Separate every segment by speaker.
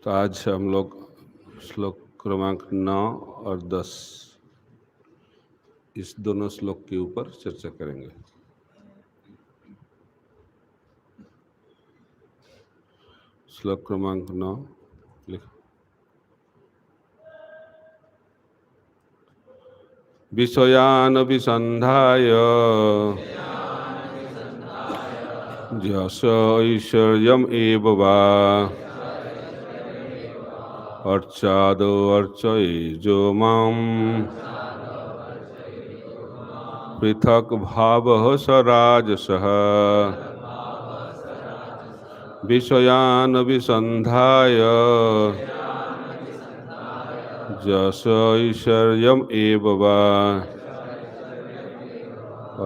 Speaker 1: तो आज हम लोग श्लोक क्रमांक 9 और 10 इस दोनों श्लोक के ऊपर चर्चा करेंगे। श्लोक क्रमांक 9 लिखो। विषयान विसंधाय जस ऐश्वर्यम् एव वा अर्चादो अर्चयेजो माम् पृथक् भावः स राजसः। विषयान विसंधाय जस ऐश्वर्यम् एव वा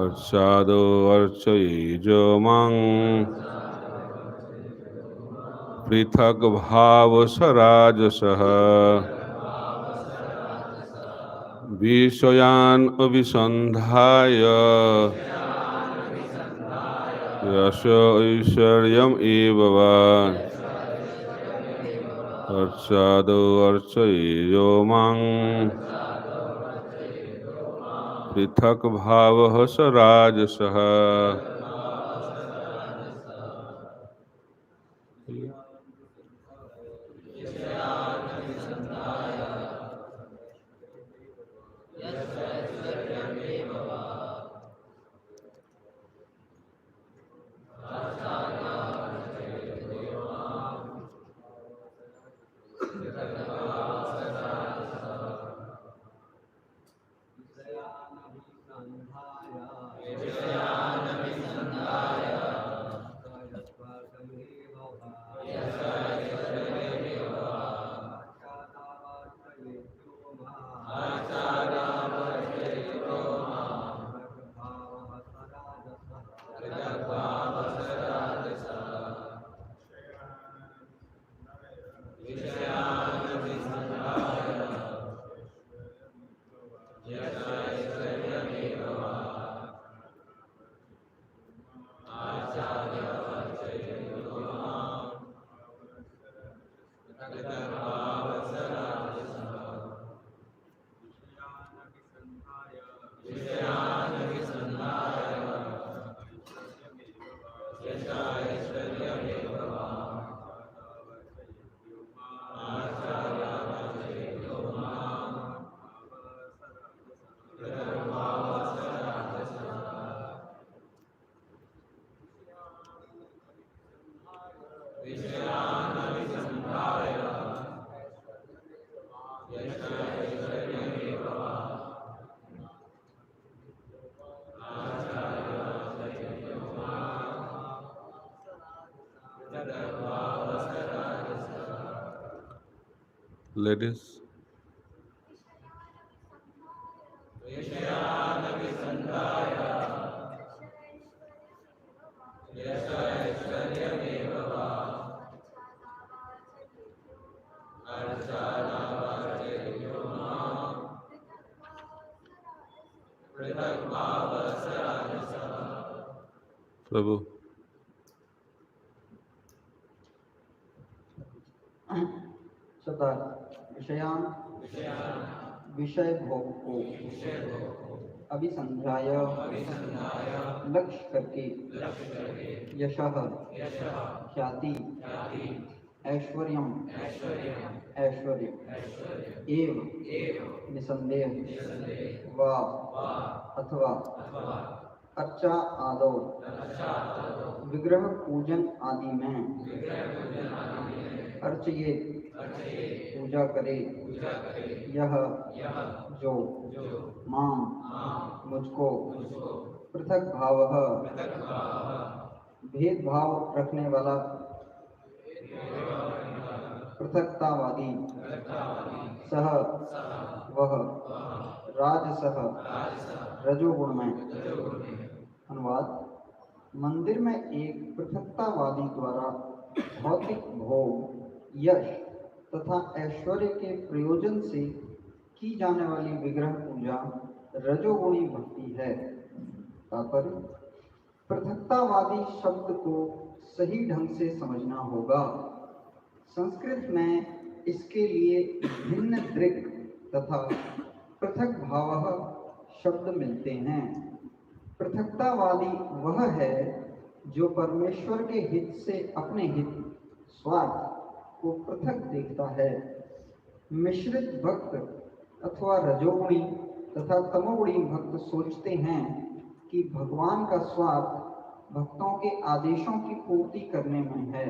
Speaker 1: अर्चादो अर्चयेजो माम् पृथक् भाव स राजसः। विषयान् अभिसंधाय यश ऐश्वर्यम् एव वा अर्चादो अर्चयेजो माम् पृथक् भावः स राजसः। Ladies, प्रभु
Speaker 2: सदा विषयान विषय भोग को अभिसंध्याय लक्ष्य करके यशः ख्याति ऐश्वर्यम ऐश्वर्य एव निसंदेह वा अथवा अर्चा आदो विग्रह पूजन आदि में अर्चये पूजा करे यह जो माम मुझको पृथक भावः भेदभाव रखने वाला पृथकतावादी सह वह राजसह रजोगुण में। अनुवाद: मंदिर में एक पृथकतावादी द्वारा भौतिक भोग, यश तथा ऐश्वर्य के प्रयोजन से की जाने वाली विग्रह पूजा रजोगुणी भक्ति है। तात्पर्य: पृथकतावादी शब्द को सही ढंग से समझना होगा। संस्कृत में इसके लिए भिन्न दृक् तथा पृथक भावः शब्द मिलते हैं। पृथकतावादी वह है जो परमेश्वर के हित से अपने हित स्वार्थ को पृथक देखता है। मिश्रित भक्त अथवा रजोगुणी तथा तमोगुणी भक्त सोचते हैं कि भगवान का स्वार्थ भक्तों के आदेशों की पूर्ति करने में है।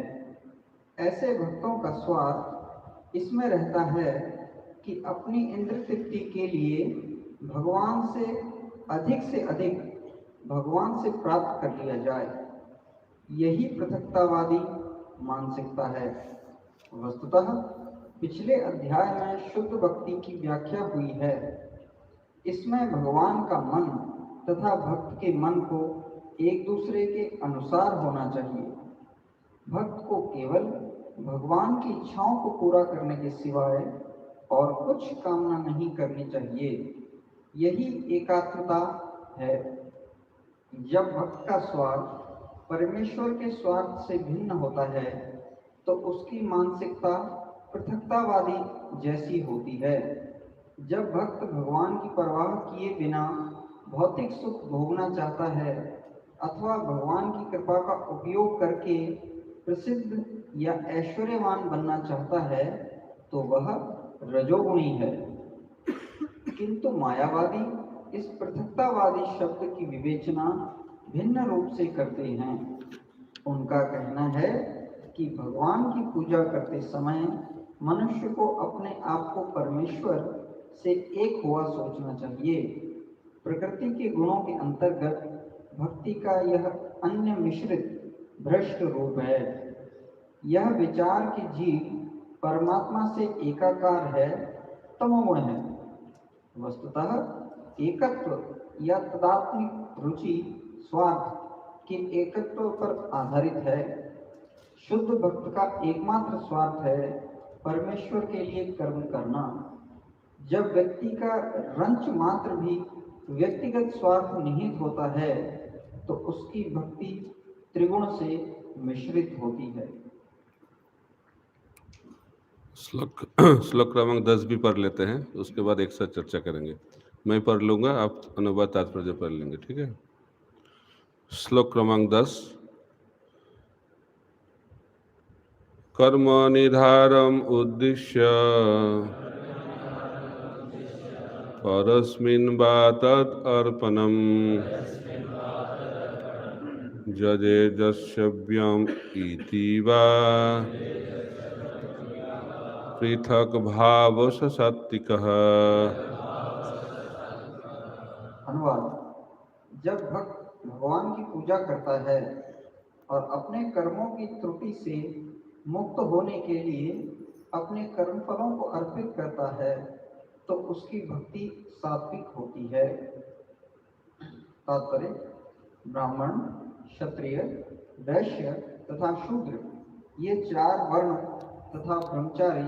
Speaker 2: ऐसे भक्तों का स्वार्थ इसमें रहता है कि अपनी इंद्र तृप्ति के लिए भगवान से अधिक भगवान से प्राप्त कर लिया जाए। यही पृथकतावादी मानसिकता है। वस्तुतः पिछले अध्याय में शुद्ध भक्ति की व्याख्या हुई है। इसमें भगवान का मन तथा भक्त के मन को एक दूसरे के अनुसार होना चाहिए। भक्त को केवल भगवान की इच्छाओं को पूरा करने के सिवाय और कुछ कामना नहीं करनी चाहिए। यही एकात्मता है। जब भक्त का स्वार्थ परमेश्वर के स्वार्थ से भिन्न होता है तो उसकी मानसिकता पृथकतावादी जैसी होती है। जब भक्त भगवान की परवाह किए बिना भौतिक सुख भोगना चाहता है अथवा भगवान की कृपा का उपयोग करके प्रसिद्ध या ऐश्वर्यवान बनना चाहता है तो वह रजोगुणी है। किंतु मायावादी इस पृथकतावादी शब्द की विवेचना भिन्न रूप से करते हैं। उनका कहना है कि भगवान की पूजा करते समय मनुष्य को अपने आप को परमेश्वर से एक हुआ सोचना चाहिए। प्रकृति के गुणों के अंतर्गत भक्ति का यह अन्य मिश्रित भ्रष्ट रूप है। यह विचार कि जीव परमात्मा से एकाकार है तमोगुण है। वस्तुतः एकत्व या तदात्मिक रुचि स्वार्थ के एकत्व पर आधारित है। शुद्ध भक्त का एकमात्र स्वार्थ है परमेश्वर के लिए कर्म करना। जब व्यक्ति का रंच मात्र भी व्यक्तिगत स्वार्थ निहित होता है तो उसकी भक्ति त्रिगुण से मिश्रित होती है।
Speaker 1: श्लोक क्रमांक 10 भी पढ़ लेते हैं, उसके बाद एक साथ चर्चा करेंगे। मैं पढ़ लूंगा, आप अनुवाद तात्पर्य पढ़ लेंगे, ठीक है। श्लोक क्रमांक 10। कर्म निधारम उद्दिश्य परस्मिन् वा तद् अर्पणम् जजेजस्यव्यम् इति वा पृथक भाव सत्तिकः।
Speaker 2: अनुवाद। जब भक्त भगवान की पूजा करता है और अपने कर्मों की त्रुटि से मुक्त होने के लिए अपने कर्मफलों को अर्पित करता है तो उसकी भक्ति सात्विक होती है। तात्पर्य: ब्राह्मण, क्षत्रिय, वैश्य तथा शूद्र ये 4 वर्ण तथा ब्रह्मचारी,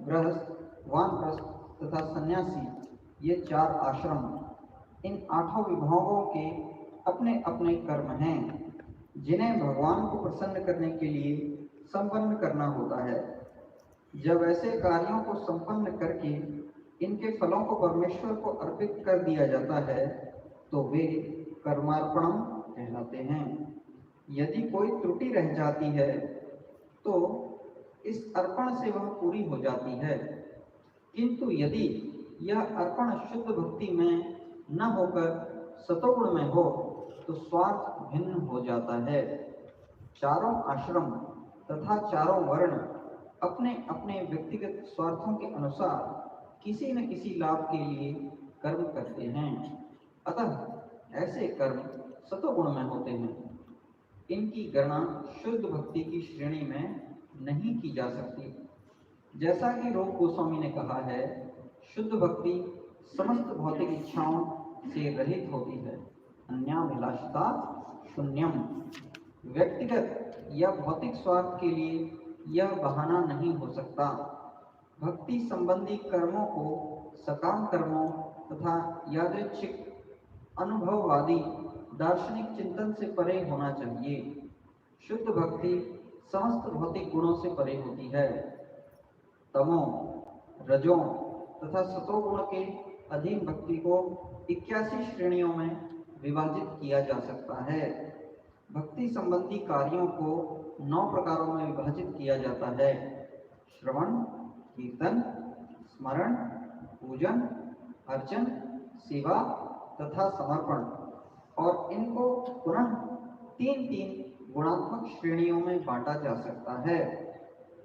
Speaker 2: गृहस्थ, वानप्रस्थ तथा सन्यासी ये 4 आश्रम, इन 8 विभागों के अपने अपने कर्म हैं जिन्हें भगवान को प्रसन्न करने के लिए संपन्न करना होता है। जब ऐसे कार्यों को संपन्न करके इनके फलों को परमेश्वर को अर्पित कर दिया जाता है तो वे कर्मार्पणम कहलाते हैं। यदि कोई त्रुटि रह जाती है तो इस अर्पण से वह पूरी हो जाती है, किंतु यदि यह अर्पण शुद्ध भक्ति में न होकर सतोगुण में हो तो स्वार्थ भिन्न हो जाता है। चारों आश्रम तथा चारों वर्ण अपने अपने व्यक्तिगत स्वार्थों के अनुसार किसी न किसी लाभ के लिए कर्म करते हैं। अतः ऐसे कर्म सतोगुण में होते हैं। इनकी गणना शुद्ध भक्ति की श्रेणी में नहीं की जा सकती। जैसा कि रूप गोस्वामी ने कहा है, शुद्ध भक्ति समस्त भौतिक इच्छाओं से रहित होती है। अन्याभिलाषता शून्यम। व्यक्तिगत या भौतिक स्वार्थ के लिए यह बहाना नहीं हो सकता। भक्ति संबंधी कर्मों को सकाम कर्मों तथा यादृच्छिक अनुभववादी दार्शनिक चिंतन से परे होना चाहिए। शुद्ध भक्ति समस्त भौतिक गुणों से परे होती है। तमो, रजो तथा सतो गुण के अधीन भक्ति को 81 श्रेणियों में विभाजित किया जा सकता है। भक्ति संबंधी कार्यों को 9 प्रकारों में विभाजित किया जाता है: श्रवण, कीर्तन, स्मरण, पूजन, अर्चन, सेवा तथा समर्पण, और इनको पुनः 3-3 गुणात्मक श्रेणियों में बांटा जा सकता है।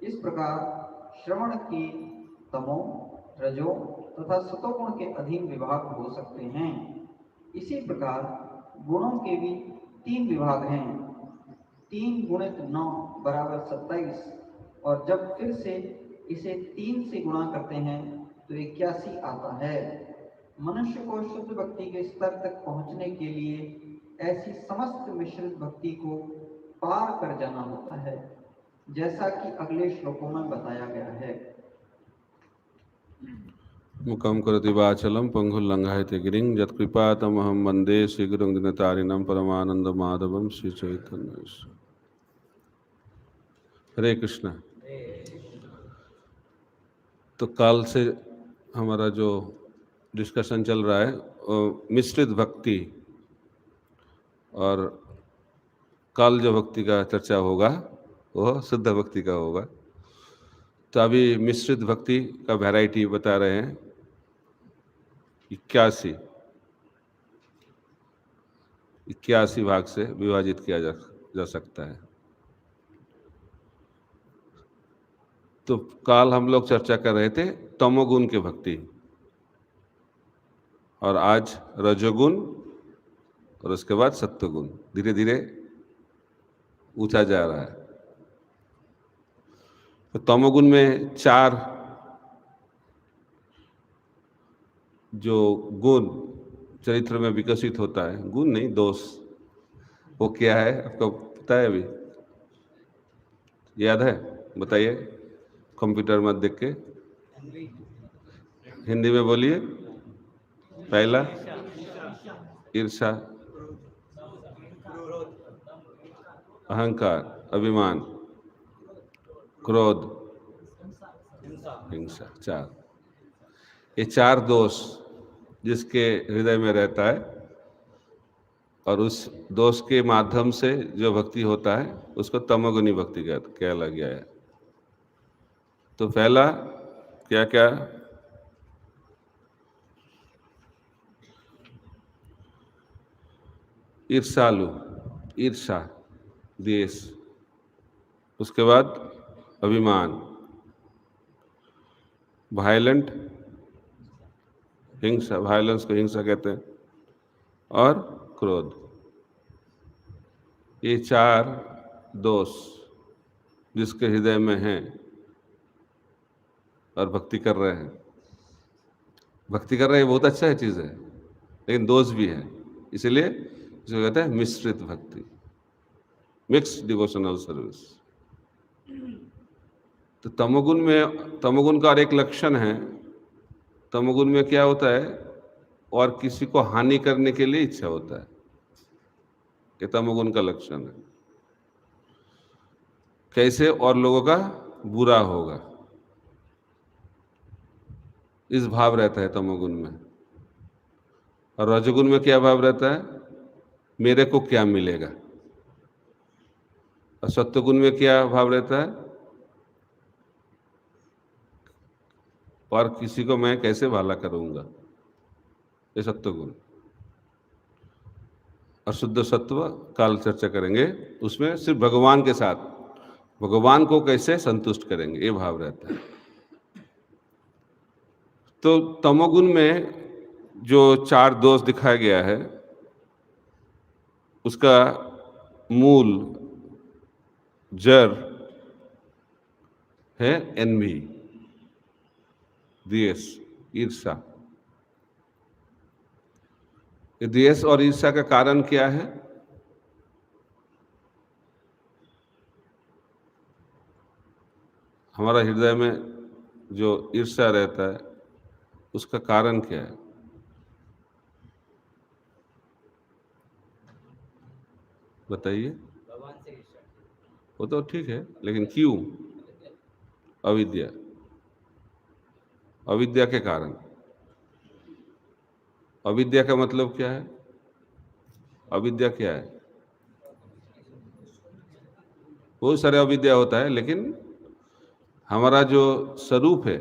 Speaker 2: इस प्रकार श्रवण के तमो, रजो तथा सतोगुण के अधीन विभाग हो सकते हैं। इसी प्रकार गुणों के भी 3 विभाग हैं। 3 गुणित 9 बराबर 27, और जब फिर से इसे 3 से गुणा करते हैं तो 81 आता है। मनुष्य को शुद्ध भक्ति के स्तर तक पहुंचने के लिए ऐसी समस्त मिश्रित भक्ति को पार कर जाना होता है, जैसा कि अगले श्लोकों में बताया गया है।
Speaker 1: मुखम करोति वाचलम पंगुल्लंघयते गिरिं यत्कृपातमहं वन्दे श्रीगुरुं दिनतारिणं परमानंद माधवम श्री चैतन्य। हरे कृष्णा। तो काल से हमारा जो डिस्कशन चल रहा है मिश्रित भक्ति, और कल जो भक्ति का चर्चा होगा वो शुद्ध भक्ति का होगा। तो अभी मिश्रित भक्ति का वैरायटी बता रहे हैं। 81 भाग से विभाजित किया जा सकता है। तो काल हम लोग चर्चा कर रहे थे तमोगुण की भक्ति, और आज रजोगुण, और उसके बाद सत्वगुण धीरे धीरे ऊंचा जा रहा है। तो तमोगुण में 4 जो गुण चरित्र में विकसित होता है, गुण नहीं दोष, वो क्या है आपको पता है? अभी याद है? बताइए, कंप्यूटर मत देख के, हिंदी में बोलिए। पहला ईर्ष्या, अहंकार, अभिमान, क्रोध, हिंसा। 4, ये 4 दोष जिसके हृदय में रहता है, और उस दोष के माध्यम से जो भक्ति होता है उसको तमोगुणी भक्ति कहला गया है। तो पहला क्या क्या? ईर्ष्यालु, ईर्षा, द्वेष। उसके बाद अभिमान, वायलेंट, हिंसा, वायलेंस को हिंसा कहते हैं, और क्रोध। ये 4 दोष जिसके हृदय में हैं और भक्ति कर रहे हैं, भक्ति कर रहे हैं बहुत अच्छा है, चीज़ है, लेकिन दोष भी है। इसलिए जो कहते हैं मिश्रित भक्ति, मिक्स्ड डिवोशनल सर्विस। तो तमोगुण का और एक लक्षण है, तमोगुण में क्या होता है, और किसी को हानि करने के लिए इच्छा होता है, ये तमोगुण का लक्षण है। कैसे और लोगों का बुरा होगा, इस भाव रहता है तमोगुण में। और रजोगुण में क्या भाव रहता है? मेरे को क्या मिलेगा। और सत्वगुण में क्या भाव रहता है? और किसी को मैं कैसे भला करूंगा, ये सत्वगुण। और शुद्ध सत्व काल चर्चा करेंगे, उसमें सिर्फ भगवान के साथ, भगवान को कैसे संतुष्ट करेंगे, ये भाव रहता है। तो तमोगुण में जो 4 दोष दिखाया गया है, उसका मूल जड़ है एनवी, द्वेष, ईर्ष्या। द्वेष और ईर्ष्या का कारण क्या है? हमारा हृदय में जो ईर्ष्या रहता है उसका कारण क्या है? बताइए। वो तो ठीक है, लेकिन क्यों? अविद्या। अविद्या के कारण। अविद्या का मतलब क्या है? अविद्या क्या है? बहुत सारे अविद्या होता है, लेकिन हमारा जो स्वरूप है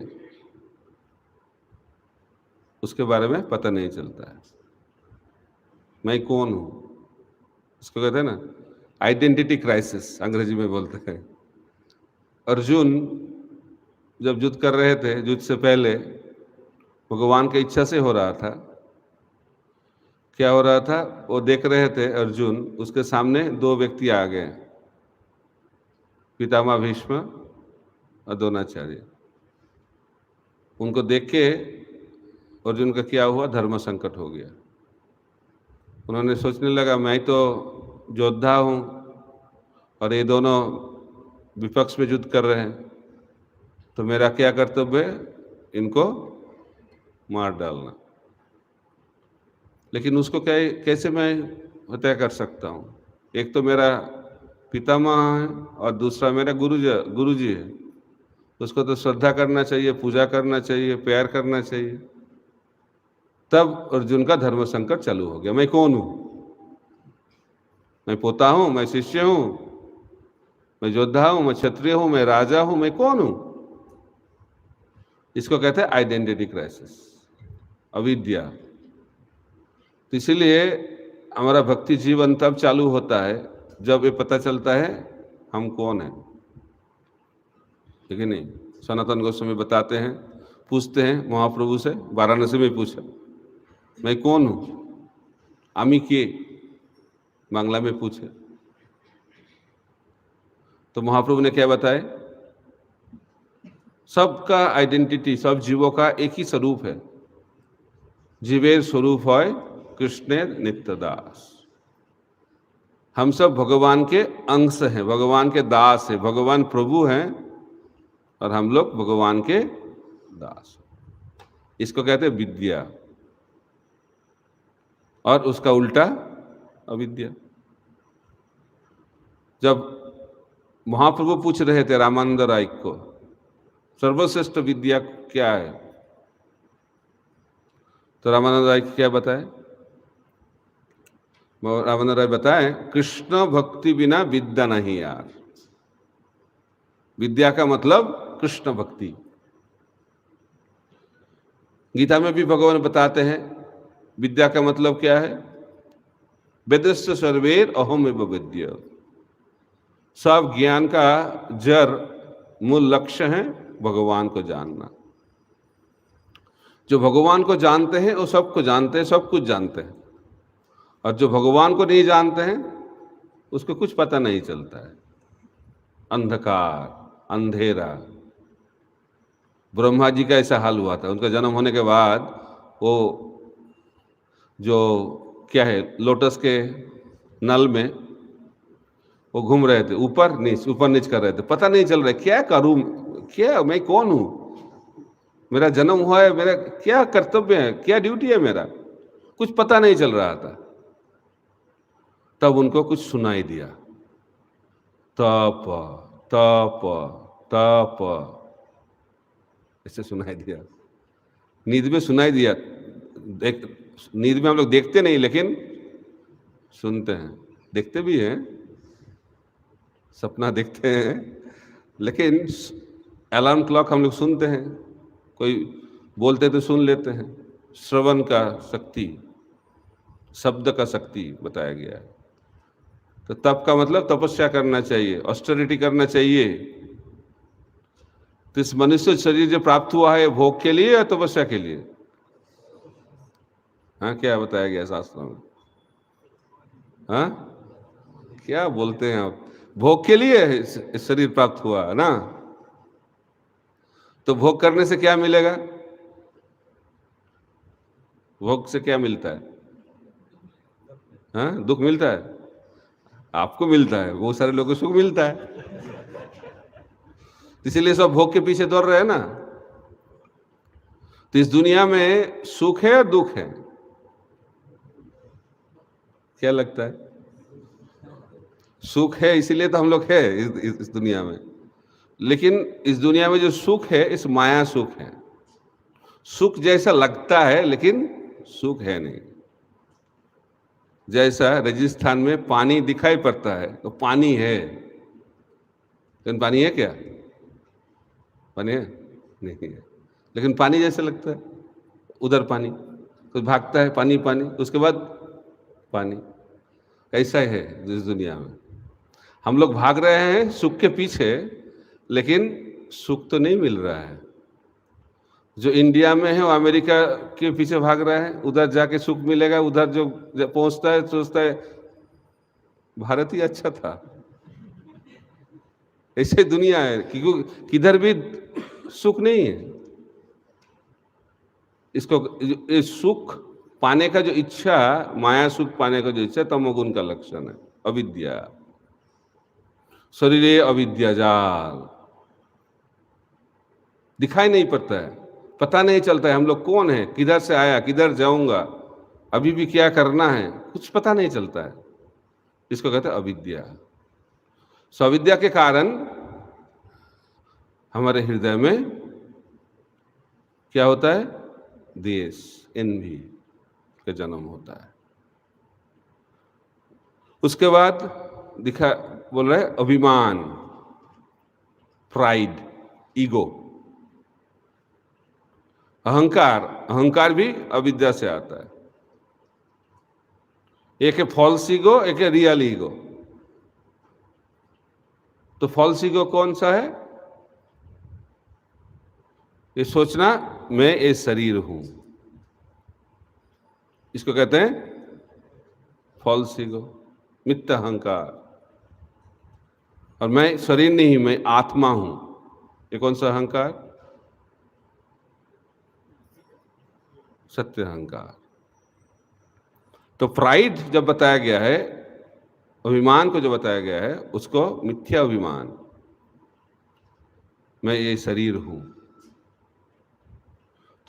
Speaker 1: उसके बारे में पता नहीं चलता है। मैं कौन हूं, इसको कहते हैं ना आइडेंटिटी क्राइसिस, अंग्रेजी में बोलते हैं। अर्जुन जब युद्ध कर रहे थे, युद्ध से पहले भगवान की इच्छा से हो रहा था। क्या हो रहा था? वो देख रहे थे अर्जुन, उसके सामने दो व्यक्ति आ गए, पितामह भीष्म और द्रोणाचार्य। उनको देख के अर्जुन का क्या हुआ? धर्म संकट हो गया। उन्होंने सोचने लगा मैं तो योद्धा हूं और ये दोनों विपक्ष में युद्ध कर रहे हैं, तो मेरा क्या कर्तव्य है? इनको मार डालना। लेकिन उसको कैसे मैं हत्या कर सकता हूं? एक तो मेरा पितामह है और दूसरा मेरा गुरुजी है। उसको तो श्रद्धा करना चाहिए, पूजा करना चाहिए, प्यार करना चाहिए। तब अर्जुन का धर्म संकट चालू हो गया। मैं कौन हूं? मैं पोता हूं, मैं शिष्य हूं, मैं योद्धा हूं, मैं क्षत्रिय हूं, मैं राजा हूं, मैं कौन हूं? इसको कहते हैं आइडेंटिटी क्राइसिस, अविद्या। तो इसीलिए हमारा भक्ति जीवन तब चालू होता है जब ये पता चलता है हम कौन हैं। ठीक है नहीं? सनातन गोस्वामी बताते हैं, पूछते हैं महाप्रभु से, वाराणसी में पूछा मैं कौन हूं, आमी के, बांग्ला में पूछे। तो महाप्रभु ने क्या बताए? सबका आइडेंटिटी, सब जीवों का एक ही स्वरूप है। जीवेर स्वरूप है कृष्णेर नित्यदास। हम सब भगवान के अंश हैं, भगवान के दास हैं। भगवान प्रभु हैं और हम लोग भगवान के दास। इसको कहते हैं विद्या, और उसका उल्टा अविद्या। जब महाप्रभु पूछ रहे थे रामानंद राय को सर्वश्रेष्ठ विद्या क्या है, तो रामानंद राय क्या बताए? रामानंद राय बताए कृष्ण भक्ति बिना विद्या नहीं यार। विद्या का मतलब कृष्ण भक्ति। गीता में भी भगवान बताते हैं विद्या का मतलब क्या है? वेदस्य सर्वेर अहमेव विद्या। सब ज्ञान का जड़, मूल लक्ष्य है भगवान को जानना। जो भगवान को जानते हैं वो सबको जानते हैं, सब कुछ जानते हैं। और जो भगवान को नहीं जानते हैं उसको कुछ पता नहीं चलता है। अंधकार, अंधेरा। ब्रह्मा जी का ऐसा हाल हुआ था। उनका जन्म होने के बाद वो जो क्या है, लोटस के नल में वो घूम रहे थे, ऊपर नीच कर रहे थे। पता नहीं चल रहा क्या करूं, क्या मैं कौन हूं, मेरा जन्म हुआ है, मेरा क्या कर्तव्य है, क्या ड्यूटी है मेरा, कुछ पता नहीं चल रहा था। तब उनको कुछ सुनाई दिया, तप तप तप, ऐसे सुनाई दिया। नींद में सुनाई दिया। नींद में हम लोग देखते नहीं लेकिन सुनते हैं, देखते भी हैं, सपना देखते हैं, लेकिन अलार्म क्लॉक हम लोग सुनते हैं। कोई बोलते तो सुन लेते हैं। श्रवण का शक्ति, शब्द का शक्ति बताया गया है। तो तप का मतलब तपस्या करना चाहिए, ऑस्टेरिटी करना चाहिए। तो इस मनुष्य शरीर जो प्राप्त हुआ है भोग के लिए या तपस्या के लिए? हाँ, क्या बताया गया शास्त्रों में? हाँ, क्या बोलते हैं आप? भोग के लिए शरीर प्राप्त हुआ है ना। तो भोग करने से क्या मिलेगा? भोग से क्या मिलता है? हाँ, दुख मिलता है। आपको मिलता है, बहुत सारे लोगों को सुख मिलता है। इसीलिए सब भोग के पीछे दौड़ रहे हैं ना। तो इस दुनिया में सुख है या दुख है? क्या लगता है? सुख है, इसीलिए तो हम लोग है इस दुनिया में। लेकिन इस दुनिया में जो सुख है इस माया सुख है। सुख जैसा लगता है लेकिन सुख है नहीं। जैसा राजस्थान में पानी दिखाई पड़ता है तो पानी है, लेकिन पानी है क्या? पानी है नहीं है, लेकिन पानी जैसा लगता है। उधर पानी, कुछ भागता है पानी पानी, उसके बाद पानी। ऐसा है इस दुनिया में। हम लोग भाग रहे हैं सुख के पीछे, लेकिन सुख तो नहीं मिल रहा है। जो इंडिया में है वो अमेरिका के पीछे भाग रहा है, उधर जाके सुख मिलेगा। उधर जो पहुंचता है सोचता है भारत ही अच्छा था। ऐसे दुनिया है, किधर भी सुख नहीं है। इसको ये सुख पाने का जो इच्छा, माया सुख पाने का जो इच्छा, तमोगुण का लक्षण है, अविद्या। शरीरे अविद्या जाल, दिखाई नहीं पड़ता है, पता नहीं चलता है हम लोग कौन है, किधर से आया, किधर जाऊंगा, अभी भी क्या करना है, कुछ पता नहीं चलता है। इसको कहते हैं अविद्या। सो अविद्या के कारण हमारे हृदय में क्या होता है? द्वेष, एनवी का जन्म होता है। उसके बाद बोल रहे अभिमान, प्राइड, ईगो, अहंकार। अहंकार भी अविद्या से आता है। एक है फॉल्स ईगो, एक है रियल ईगो। तो फॉल्स ईगो कौन सा है? ये सोचना मैं ये शरीर हूं, इसको कहते हैं फॉल्स ईगो, मिथ्या अहंकार। और मैं शरीर नहीं, मैं आत्मा हूं, ये कौन सा अहंकार? सत्य अहंकार। तो प्राइड जब बताया गया है, अभिमान को जो बताया गया है, उसको मिथ्या अभिमान, मैं ये शरीर हूं।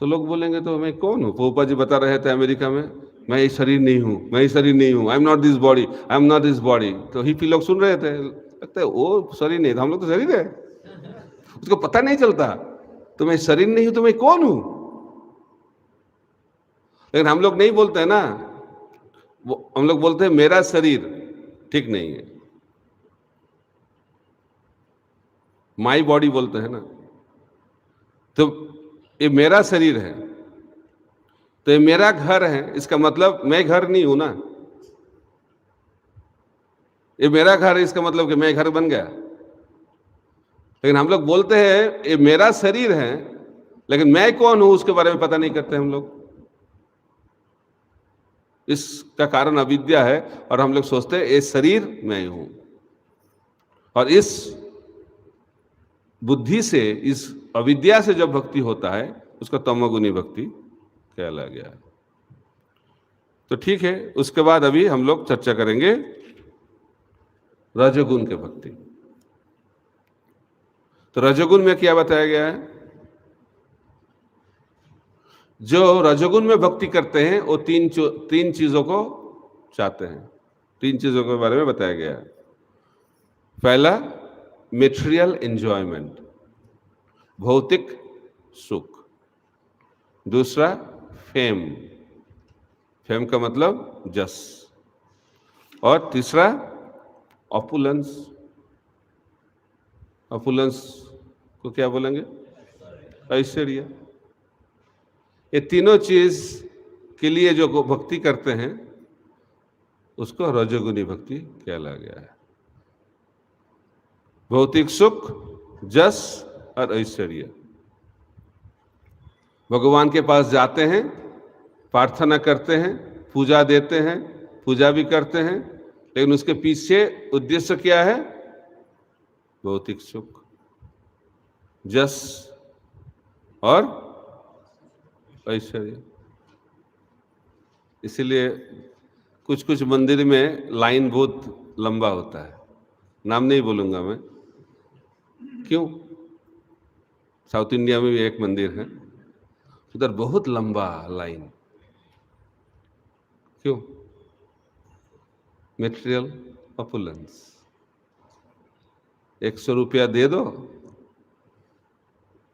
Speaker 1: तो लोग बोलेंगे तो मैं कौन हूं? पोपा जी बता रहे थे अमेरिका में, मैं ये शरीर नहीं हूं, मैं ये शरीर नहीं हूं, I am not this body, I am not this body. तो हिपी लोग सुन रहे थे, लगता है वो शरीर नहीं था, हम लोग तो शरीर है। उसको पता नहीं चलता तो मैं शरीर नहीं हूं तो मैं कौन हूं। लेकिन हम लोग नहीं बोलते हैं ना, हम लोग बोलते हैं मेरा शरीर, ठीक नहीं है, माई बॉडी बोलते हैं ना। तो ये मेरा शरीर है, तो ये मेरा घर है, इसका मतलब मैं घर नहीं हूं ना। ये मेरा घर है, इसका मतलब कि मैं घर बन गया। लेकिन हम लोग बोलते हैं ये मेरा शरीर है, लेकिन मैं कौन हूं उसके बारे में पता नहीं करते हम लोग। इसका कारण अविद्या है, और हम लोग सोचते हैं ये शरीर मैं हूं। और इस बुद्धि से, इस अविद्या से जब भक्ति होता है, उसका तमोगुणी भक्ति कहला गया है। तो ठीक है, उसके बाद अभी हम लोग चर्चा करेंगे रजोगुण के भक्ति। तो रजोगुण में क्या बताया गया है? जो रजोगुण में भक्ति करते हैं वो तीन चीजों को चाहते हैं। तीन चीजों के बारे में बताया गया है। पहला, मेटेरियल एंजॉयमेंट, भौतिक सुख। दूसरा, फेम, फेम का मतलब जस। और तीसरा, ऑपुलेंस। ऑपुलेंस को क्या बोलेंगे? ऐश्वर्य। ये तीनों चीज के लिए जो भक्ति करते हैं उसको रजोगुणी भक्ति कहला गया है। भौतिक सुख, जस और ऐश्वर्य। भगवान के पास जाते हैं, प्रार्थना करते हैं, पूजा देते हैं, पूजा भी करते हैं, लेकिन उसके पीछे उद्देश्य क्या है? भौतिक सुख, जस और ऐश्वर्य। इसीलिए कुछ कुछ मंदिर में लाइन बहुत लंबा होता है, नाम नहीं बोलूंगा मैं। क्यों? साउथ इंडिया में भी एक मंदिर है, उधर बहुत लंबा लाइन। क्यों? Material opulence. 100 रुपया दे दो,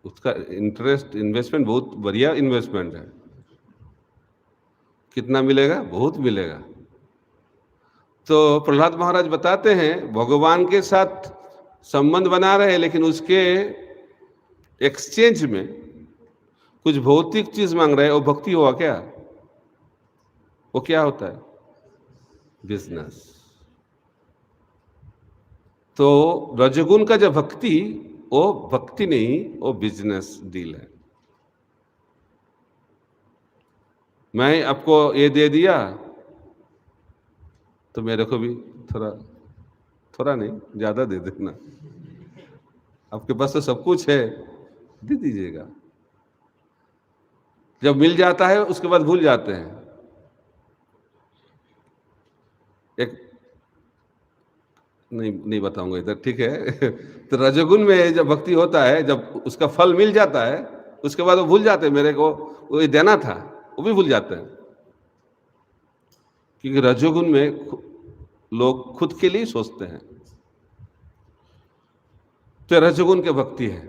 Speaker 1: उसका इंटरेस्ट इन्वेस्टमेंट बहुत बढ़िया इन्वेस्टमेंट है। कितना मिलेगा? बहुत मिलेगा। तो प्रहलाद महाराज बताते हैं भगवान के साथ संबंध बना रहे, लेकिन उसके एक्सचेंज में कुछ भौतिक चीज मांग रहे हैं। वो भक्ति हुआ क्या? वो क्या होता है? बिजनेस। तो रजोगुण का जो भक्ति, वो भक्ति नहीं, वो बिजनेस डील है। मैं आपको ये दे दिया तो मेरे को भी थोड़ा थोड़ा नहीं, ज्यादा दे देना। आपके पास तो सब कुछ है, दे दीजिएगा। जब मिल जाता है उसके बाद भूल जाते हैं। एक नहीं बताऊंगा इधर, ठीक है। तो रजोगुण में जब भक्ति होता है, जब उसका फल मिल जाता है, उसके बाद वो भूल जाते हैं मेरे को वो देना था, वो भी भूल जाते हैं। क्योंकि रजोगुण में लोग खुद के लिए सोचते हैं। तो रजोगुण की भक्ति है।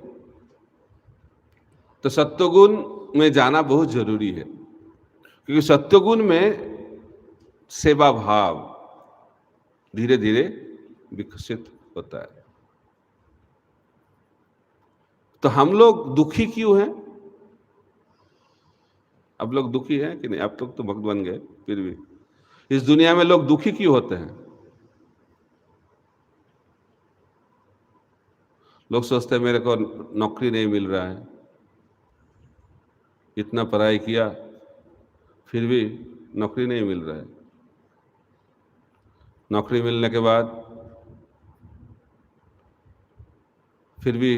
Speaker 1: तो सत्वगुण में जाना बहुत जरूरी है, क्योंकि सत्वगुण में सेवा भाव धीरे धीरे विकसित होता है। तो हम लोग दुखी क्यों हैं? अब लोग दुखी हैं कि नहीं? आप लोग तो भक्त बन गए, फिर भी इस दुनिया में लोग दुखी क्यों होते हैं? लोग सोचते हैं मेरे को नौकरी नहीं मिल रहा है, इतना पढ़ाई किया फिर भी नौकरी नहीं मिल रहा है। नौकरी मिलने के बाद फिर भी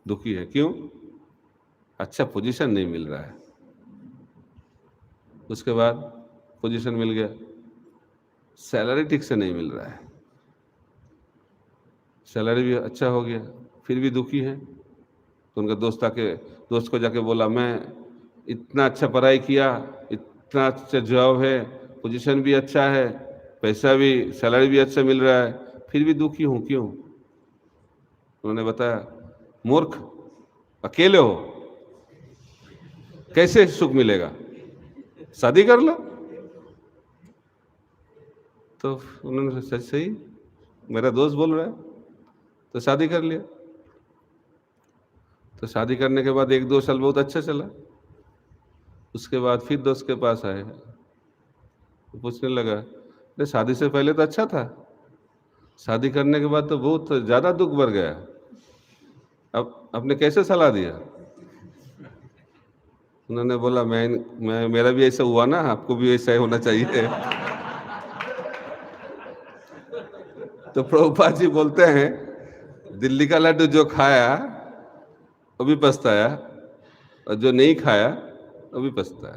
Speaker 1: दुखी है। क्यों? अच्छा पोजीशन नहीं मिल रहा है। उसके बाद पोजीशन मिल गया, सैलरी ठीक से नहीं मिल रहा है। सैलरी भी अच्छा हो गया, फिर भी दुखी है। तो उनका दोस्त को जाके बोला, मैं इतना अच्छा पढ़ाई किया, इतना अच्छा जॉब है, पोजीशन भी अच्छा है, पैसा भी, सैलरी भी अच्छा मिल रहा है, फिर भी दुखी हूं। क्यों? उन्होंने बताया, मूर्ख, अकेले हो, कैसे सुख मिलेगा? शादी कर लो। तो उन्होंने सच सही, मेरा दोस्त बोल रहा है, तो शादी कर लिया। तो शादी करने के बाद 1-2 साल बहुत अच्छा चला। उसके बाद फिर दोस्त के पास आए, तो पूछने लगा, अरे शादी से पहले तो अच्छा था, शादी करने के बाद तो बहुत ज्यादा दुख बढ़ गया, अब आपने कैसे सलाह दिया? उन्होंने बोला, मैं मेरा भी ऐसा हुआ ना, आपको भी ऐसा ही होना चाहिए। तो प्रभुपाद जी बोलते हैं, दिल्ली का लड्डू जो खाया वो भी पछताया, और जो नहीं खाया वो भी पछताया।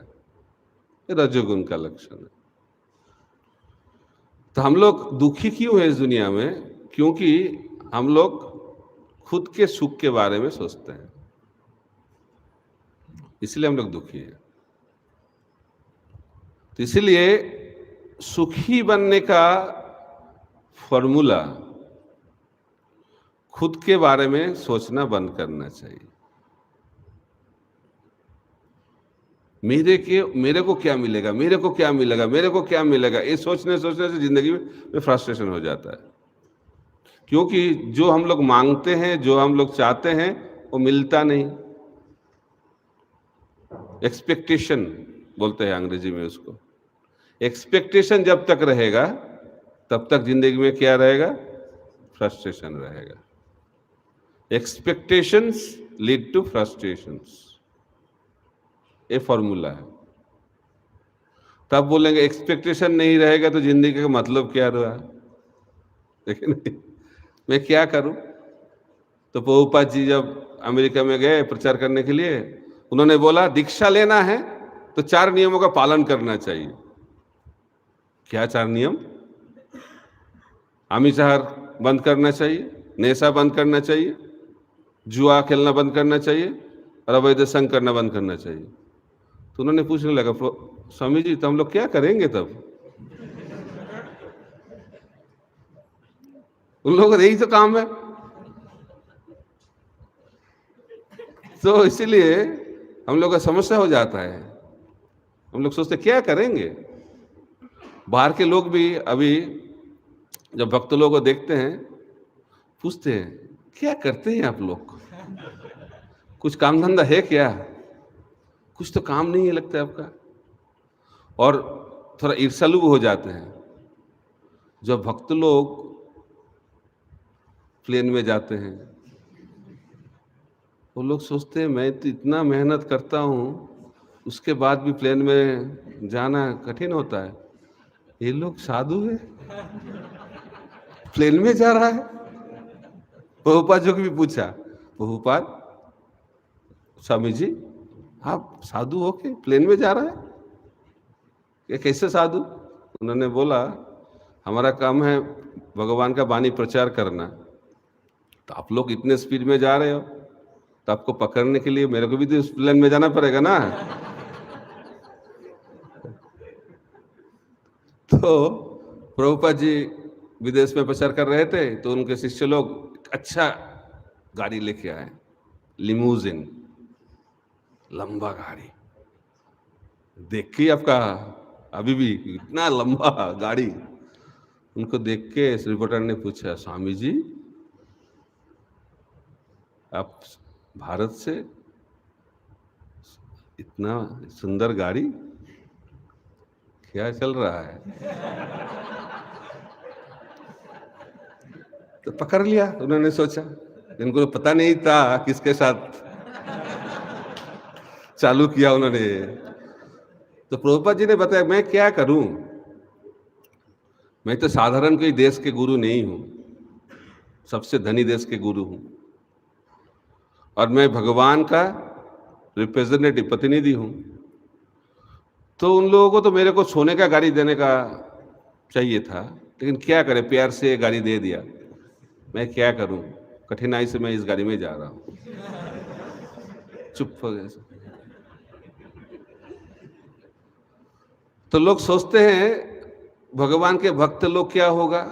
Speaker 1: ये रजोगुण का लक्षण है। तो हम लोग दुखी क्यों है इस दुनिया में? क्योंकि हम लोग खुद के सुख के बारे में सोचते हैं, इसलिए हम लोग दुखी हैं। तो इसलिए सुखी बनने का फॉर्मूला खुद के बारे में सोचना बंद करना चाहिए। मेरे को क्या मिलेगा, मेरे को क्या मिलेगा, मेरे को क्या मिलेगा, ये सोचने से जिंदगी में फ्रस्ट्रेशन हो जाता है। क्योंकि जो हम लोग मांगते हैं, जो हम लोग चाहते हैं, वो मिलता नहीं। एक्सपेक्टेशन बोलते हैं अंग्रेजी में उसको। एक्सपेक्टेशन जब तक रहेगा तब तक जिंदगी में क्या रहेगा? फ्रस्ट्रेशन रहेगा। एक्सपेक्टेशंस लीड टू फ्रस्ट्रेशंस, ये फॉर्मूला है। तब बोलेंगे एक्सपेक्टेशन नहीं रहेगा तो जिंदगी का मतलब क्या रहा? लेकिन मैं क्या करूं? तो प्रभुपाद जी जब अमेरिका में गए प्रचार करने के लिए, उन्होंने बोला, दीक्षा लेना है तो 4 नियमों का पालन करना चाहिए। क्या 4 नियम? आमिषाहार बंद करना चाहिए, नेशा बंद करना चाहिए, जुआ खेलना बंद करना चाहिए, और अवैध संग करना बंद करना चाहिए। तो उन्होंने पूछने लगा, स्वामी जी तो हम लोग क्या करेंगे तब? उन लोगों का यही तो काम है। तो इसीलिए हम लोग का समस्या हो जाता है। हम लोग सोचते क्या करेंगे। बाहर के लोग भी अभी जब भक्त लोगों को देखते हैं, पूछते हैं क्या करते हैं आप लोग, कुछ काम धंधा है क्या, कुछ तो काम नहीं है लगता है आपका। और थोड़ा ईर्ष्यालु हो जाते हैं। जब भक्त लोग प्लेन में जाते हैं, वो लोग सोचते हैं मैं तो इतना मेहनत करता हूँ, उसके बाद भी प्लेन में जाना कठिन होता है, ये लोग साधु है, प्लेन में जा रहा है। प्रभुपाद जी को भी पूछा, प्रभुपाद स्वामी जी आप साधु हो के प्लेन में जा रहा है, ये कैसे साधु। उन्होंने बोला हमारा काम है भगवान का वाणी प्रचार करना, तो आप लोग इतने स्पीड में जा रहे हो, तो आपको पकड़ने के लिए मेरे को भी तो इस प्लेन में जाना पड़ेगा ना। तो प्रभुपाद जी विदेश में प्रचार कर रहे थे, तो उनके शिष्य लोग अच्छा गाड़ी लेके आए, लिमूजिन, लंबा गाड़ी। देख के आपका अभी भी इतना लंबा गाड़ी, उनको देख के रिपोर्टर ने पूछा स्वामी जी आप भारत से इतना सुंदर गाड़ी क्या चल रहा है। तो पकड़ लिया। उन्होंने सोचा, इनको पता नहीं था किसके साथ चालू किया उन्होंने। तो प्रभुपाद जी ने बताया मैं क्या करूं, मैं तो साधारण कोई देश के गुरु नहीं हूं, सबसे धनी देश के गुरु हूं, और मैं भगवान का रिप्रेजेंटेटिव प्रतिनिधि हूं। तो उन लोगों को तो मेरे को सोने का गाड़ी देने का चाहिए था, लेकिन क्या करें, प्यार से गाड़ी दे दिया। मैं क्या करूं, कठिनाई से मैं इस गाड़ी में जा रहा हूं। चुप हो गए। तो लोग सोचते हैं भगवान के भक्त लोग क्या होगा,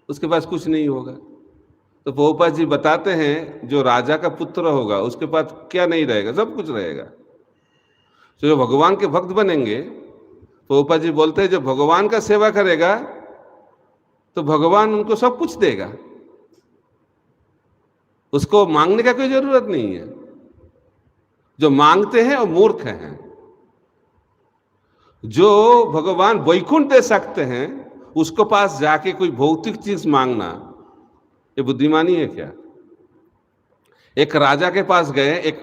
Speaker 1: उसके पास कुछ नहीं होगा। तो प्रभुपाद जी बताते हैं जो राजा का पुत्र होगा उसके पास क्या नहीं रहेगा, सब कुछ रहेगा। तो जो भगवान के भक्त बनेंगे, प्रभुपाद जी बोलते हैं जो भगवान का सेवा करेगा तो भगवान उनको सब कुछ देगा, उसको मांगने का कोई जरूरत नहीं है। जो मांगते हैं वो मूर्ख हैं। जो भगवान वैकुंठ दे सकते हैं उसको पास जाके कोई भौतिक चीज मांगना ये बुद्धिमानी है क्या। एक राजा के पास गए, एक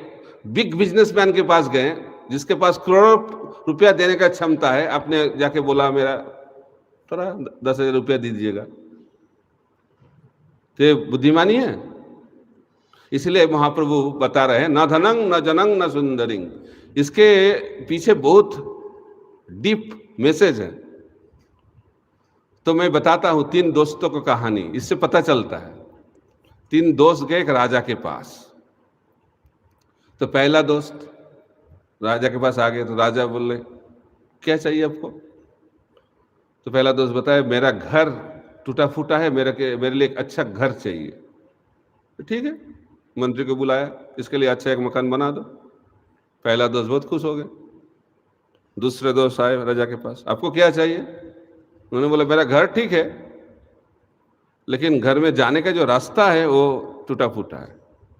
Speaker 1: बिग बिजनेसमैन के पास गए जिसके पास करोड़ों रुपया देने का क्षमता है, आपने जाके बोला मेरा थोड़ा 10,000 रुपया दे दीजिएगा, तो ये बुद्धिमानी है। इसलिए महाप्रभु बता रहे हैं न धनंग न जनंग न सुंदरिंग, इसके पीछे बहुत डीप मैसेज है। तो मैं बताता हूं 3 दोस्तों को कहानी, इससे पता चलता है। 3 दोस्त गए एक राजा के पास। तो पहला दोस्त राजा के पास आ गए, तो राजा बोले क्या चाहिए आपको। तो पहला दोस्त बताया मेरा घर टूटा फूटा है, मेरे लिए एक अच्छा घर चाहिए। तो ठीक है, मंत्री को बुलाया, इसके लिए अच्छा एक मकान बना दो। पहला दोस्त बहुत खुश हो गए। दूसरे दोस्त आए राजा के पास, आपको क्या चाहिए। उन्होंने बोला मेरा घर ठीक है, लेकिन घर में जाने का जो रास्ता है वो टूटा फूटा है,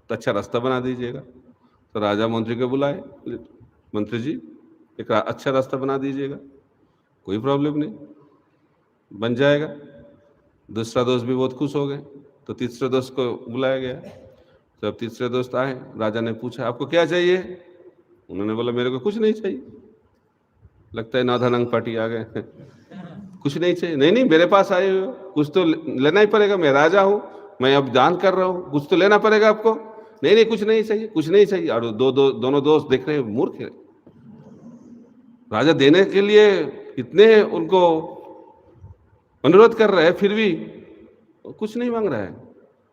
Speaker 1: तो अच्छा रास्ता बना दीजिएगा। तो राजा मंत्री को बुलाए, मंत्री जी एक अच्छा रास्ता बना दीजिएगा। कोई प्रॉब्लम नहीं, बन जाएगा। दूसरा दोस्त भी बहुत खुश हो गए। तो तीसरे दोस्त को बुलाया गया। जब तीसरे दोस्त आए, राजा ने पूछा आपको क्या चाहिए। उन्होंने बोला मेरे को कुछ नहीं चाहिए। लगता है नाधनंग पार्टी आ गए। कुछ नहीं चाहिए, नहीं नहीं मेरे पास आए हो, कुछ तो लेना ही पड़ेगा, मैं राजा हूं, मैं अब दान कर रहा हूं, कुछ तो लेना पड़ेगा आपको। नहीं नहीं कुछ नहीं चाहिए, कुछ नहीं चाहिए। और दोनों दोस्त देख रहे हैं मूर्ख है, राजा देने के लिए इतने उनको अनुरोध कर रहे हैं फिर भी कुछ नहीं मांग रहा है।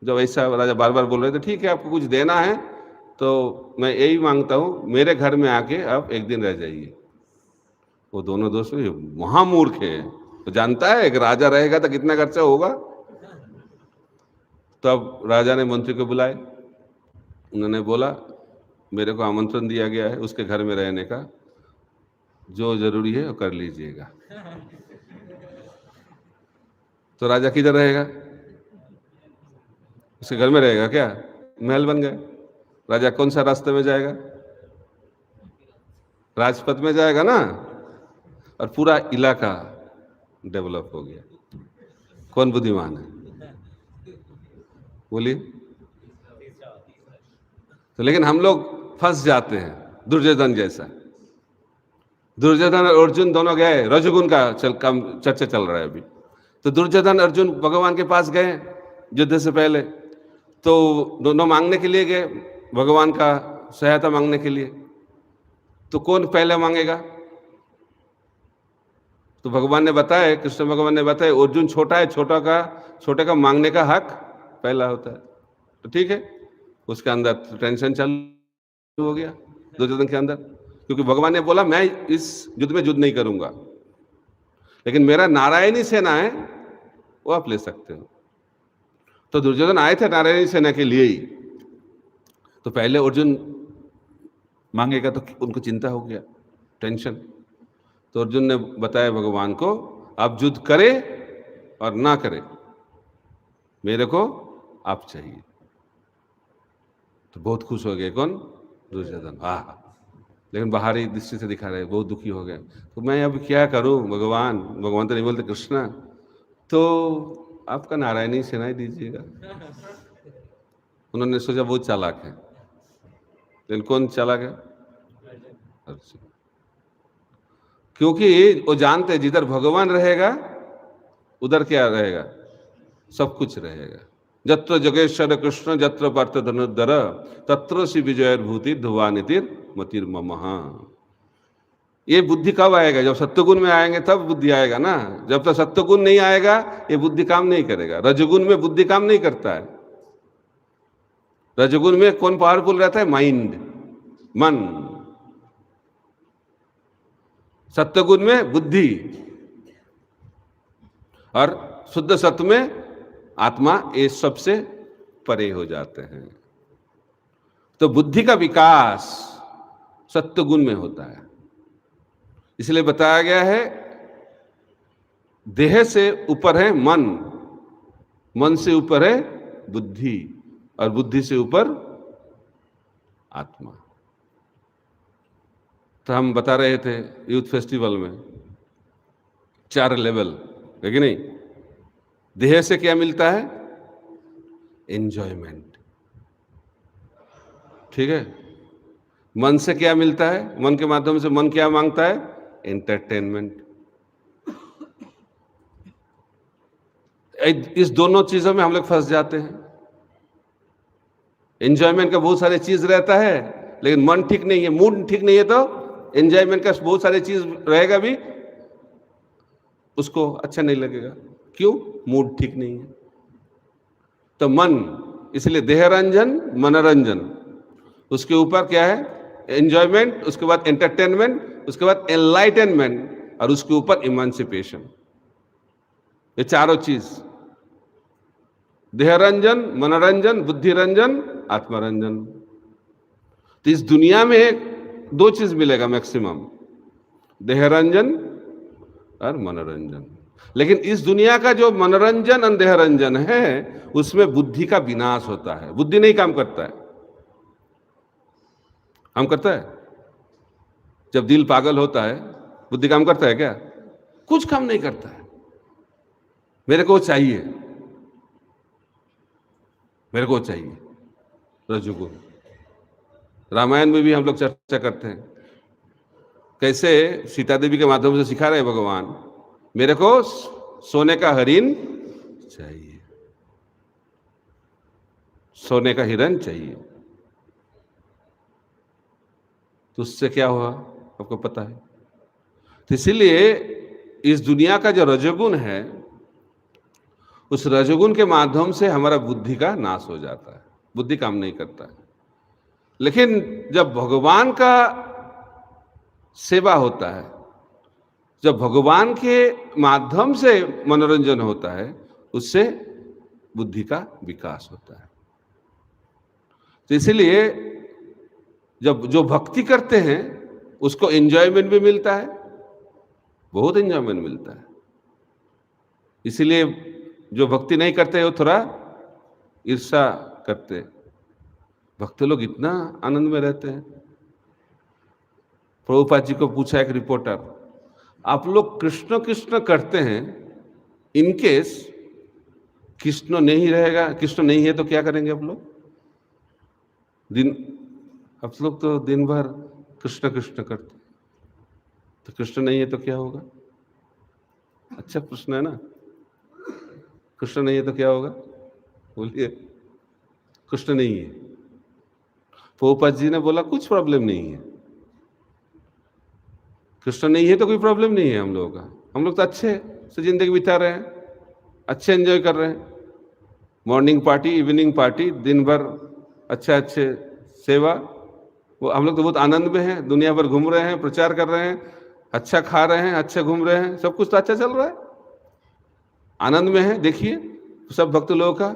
Speaker 1: जब ऐसा राजा बार बार बोल रहे थे ठीक है आपको कुछ देना है तो मैं यही मांगता हूं, मेरे घर में आके आप एक दिन रह जाइए। वो दोनों दोस्त महामूर्ख है, तो जानता है एक राजा रहेगा तो कितना खर्चा होगा। तब राजा ने मंत्री को बुलाए, उन्होंने बोला मेरे को आमंत्रण दिया गया है उसके घर में रहने का, जो जरूरी है वो कर लीजिएगा। तो राजा किधर रहेगा? उसके घर में रहेगा क्या? महल बन गए। राजा कौन सा रास्ते में जाएगा? राजपथ में जाएगा ना, और पूरा इलाका डेवलप हो गया। कौन बुद्धिमान है? बोलिए। तो लेकिन हम लोग फंस जाते हैं दुर्योधन जैसा। दुर्योधन और अर्जुन दोनों गए, रजोगुण का चर्चा चल रहा है अभी। तो दुर्योधन अर्जुन भगवान के पास गए युद्ध से पहले, तो दोनों मांगने के लिए गए भगवान का सहायता मांगने के लिए। तो कौन पहले मांगेगा? तो भगवान ने बताया, कृष्ण भगवान ने बताया, अर्जुन छोटा है, छोटे का मांगने का हक पहला होता है। तो ठीक है, उसके अंदर टेंशन चालू हो गया दुर्योधन के अंदर, क्योंकि भगवान ने बोला मैं इस युद्ध में युद्ध नहीं करूंगा, लेकिन मेरा नारायणी सेना है वो आप ले सकते हो। तो दुर्योधन आए थे नारायणी सेना के लिए ही। तो पहले अर्जुन मांगेगा तो उनको चिंता हो गया, टेंशन। तो अर्जुन ने बताया भगवान को, आप युद्ध करे और ना करे, मेरे को आप चाहिए। तो बहुत खुश हो गए कौन? दुर्योधन। लेकिन बाहरी दृष्टि से दिखा रहे, बहुत दुखी हो गए। तो मैं अब क्या करूं भगवान? भगवान तो नहीं बोलते कृष्णा, तो आपका नारायणी सेना ही दीजिएगा। उन्होंने सोचा बहुत चालाक है, लेकिन कौन चालाक है? अर्जुन। क्योंकि वो जानते जिधर भगवान रहेगा उधर क्या रहेगा? सब कुछ रहेगा। जत्र जगेश्वर कृष्ण जत्र पार्थ धनुर्धर तत्र श्री विजयभूति ध्रुवानितिर मतिर्ममः। ये बुद्धि कब आएगा? जब सत्वगुण में आएंगे तब बुद्धि आएगा ना। जब तक सत्वगुण नहीं आएगा ये बुद्धि काम नहीं करेगा। रजगुण में बुद्धि काम नहीं करता है। रजगुण में कौन पावरफुल रहता है? माइंड, मन। सत्वगुण में बुद्धि, और शुद्ध सत्व में आत्मा, ये सबसे परे हो जाते हैं। तो बुद्धि का विकास सत्वगुण में होता है। इसलिए बताया गया है देह से ऊपर है मन, मन से ऊपर है बुद्धि, और बुद्धि से ऊपर आत्मा। तो हम बता रहे थे यूथ फेस्टिवल में 4 लेवल है कि नहीं? देह से क्या मिलता है? एंजॉयमेंट, ठीक है। मन से क्या मिलता है? मन के माध्यम से मन क्या मांगता है? एंटरटेनमेंट। इस दोनों चीजों में हम लोग फंस जाते हैं। एंजॉयमेंट का बहुत सारे चीज रहता है, लेकिन मन ठीक नहीं है, मूड ठीक नहीं है, तो एंजॉयमेंट का बहुत सारे चीज रहेगा भी, उसको अच्छा नहीं लगेगा। क्यों? मूड ठीक नहीं है। तो मन, इसलिए देह रंजन मनोरंजन, उसके ऊपर क्या है? एंजॉयमेंट, उसके बाद एंटरटेनमेंट, उसके बाद एनलाइटनमेंट, और उसके ऊपर इमांसिपेशन। ये चारों चीज, देह रंजन, मनोरंजन, बुद्धि रंजन, आत्मरंजन। तो इस दुनिया में 2 चीज मिलेगा मैक्सिमम, देह रंजन और मनोरंजन। लेकिन इस दुनिया का जो मनोरंजन और देह रंजन है उसमें बुद्धि का विनाश होता है। बुद्धि नहीं काम करता है। काम करता है? जब दिल पागल होता है बुद्धि काम करता है क्या? कुछ काम नहीं करता है। मेरे को चाहिए, मेरे को चाहिए, रजोगुण। रामायण में भी हम लोग चर्चा करते हैं कैसे सीता देवी के माध्यम से सिखा रहे भगवान, मेरे को सोने का हरिण चाहिए, सोने का हिरण चाहिए। तो उससे क्या हुआ आपको पता है। तो इसीलिए इस दुनिया का जो रजोगुण है, उस रजोगुण के माध्यम से हमारा बुद्धि का नाश हो जाता है, बुद्धि काम नहीं करता है। लेकिन जब भगवान का सेवा होता है, जब भगवान के माध्यम से मनोरंजन होता है, उससे बुद्धि का विकास होता है। तो इसलिए जब जो भक्ति करते हैं उसको एंजॉयमेंट भी मिलता है, बहुत एंजॉयमेंट मिलता है। इसीलिए जो भक्ति नहीं करते वो थोड़ा ईर्ष्या करते। भक्त लोग इतना आनंद में रहते हैं। प्रभुपाद जी को पूछा एक रिपोर्टर, आप लोग कृष्ण कृष्ण करते हैं, इनकेस कृष्ण नहीं रहेगा, कृष्ण नहीं है तो क्या करेंगे आप लोग? आप लोग तो दिन भर कृष्ण कृष्ण करते, तो कृष्ण नहीं है तो क्या होगा? अच्छा प्रश्न है ना। कृष्ण नहीं है तो क्या होगा? बोलिए। कृष्ण नहीं है, प्रभुपाद जी ने बोला कुछ प्रॉब्लम नहीं है। कृष्ण नहीं है तो कोई प्रॉब्लम नहीं है हम लोगों का। हम लोग तो अच्छे से जिंदगी बिता रहे हैं, अच्छे एंजॉय कर रहे हैं। मॉर्निंग पार्टी, इवनिंग पार्टी, दिन भर अच्छे अच्छे सेवा, वो हम लोग तो बहुत आनंद में हैं। दुनिया भर घूम रहे हैं, प्रचार कर रहे हैं, अच्छा खा रहे हैं, अच्छा घूम रहे हैं, सब कुछ तो अच्छा चल रहा है, आनंद में है। देखिए सब भक्त लोगों का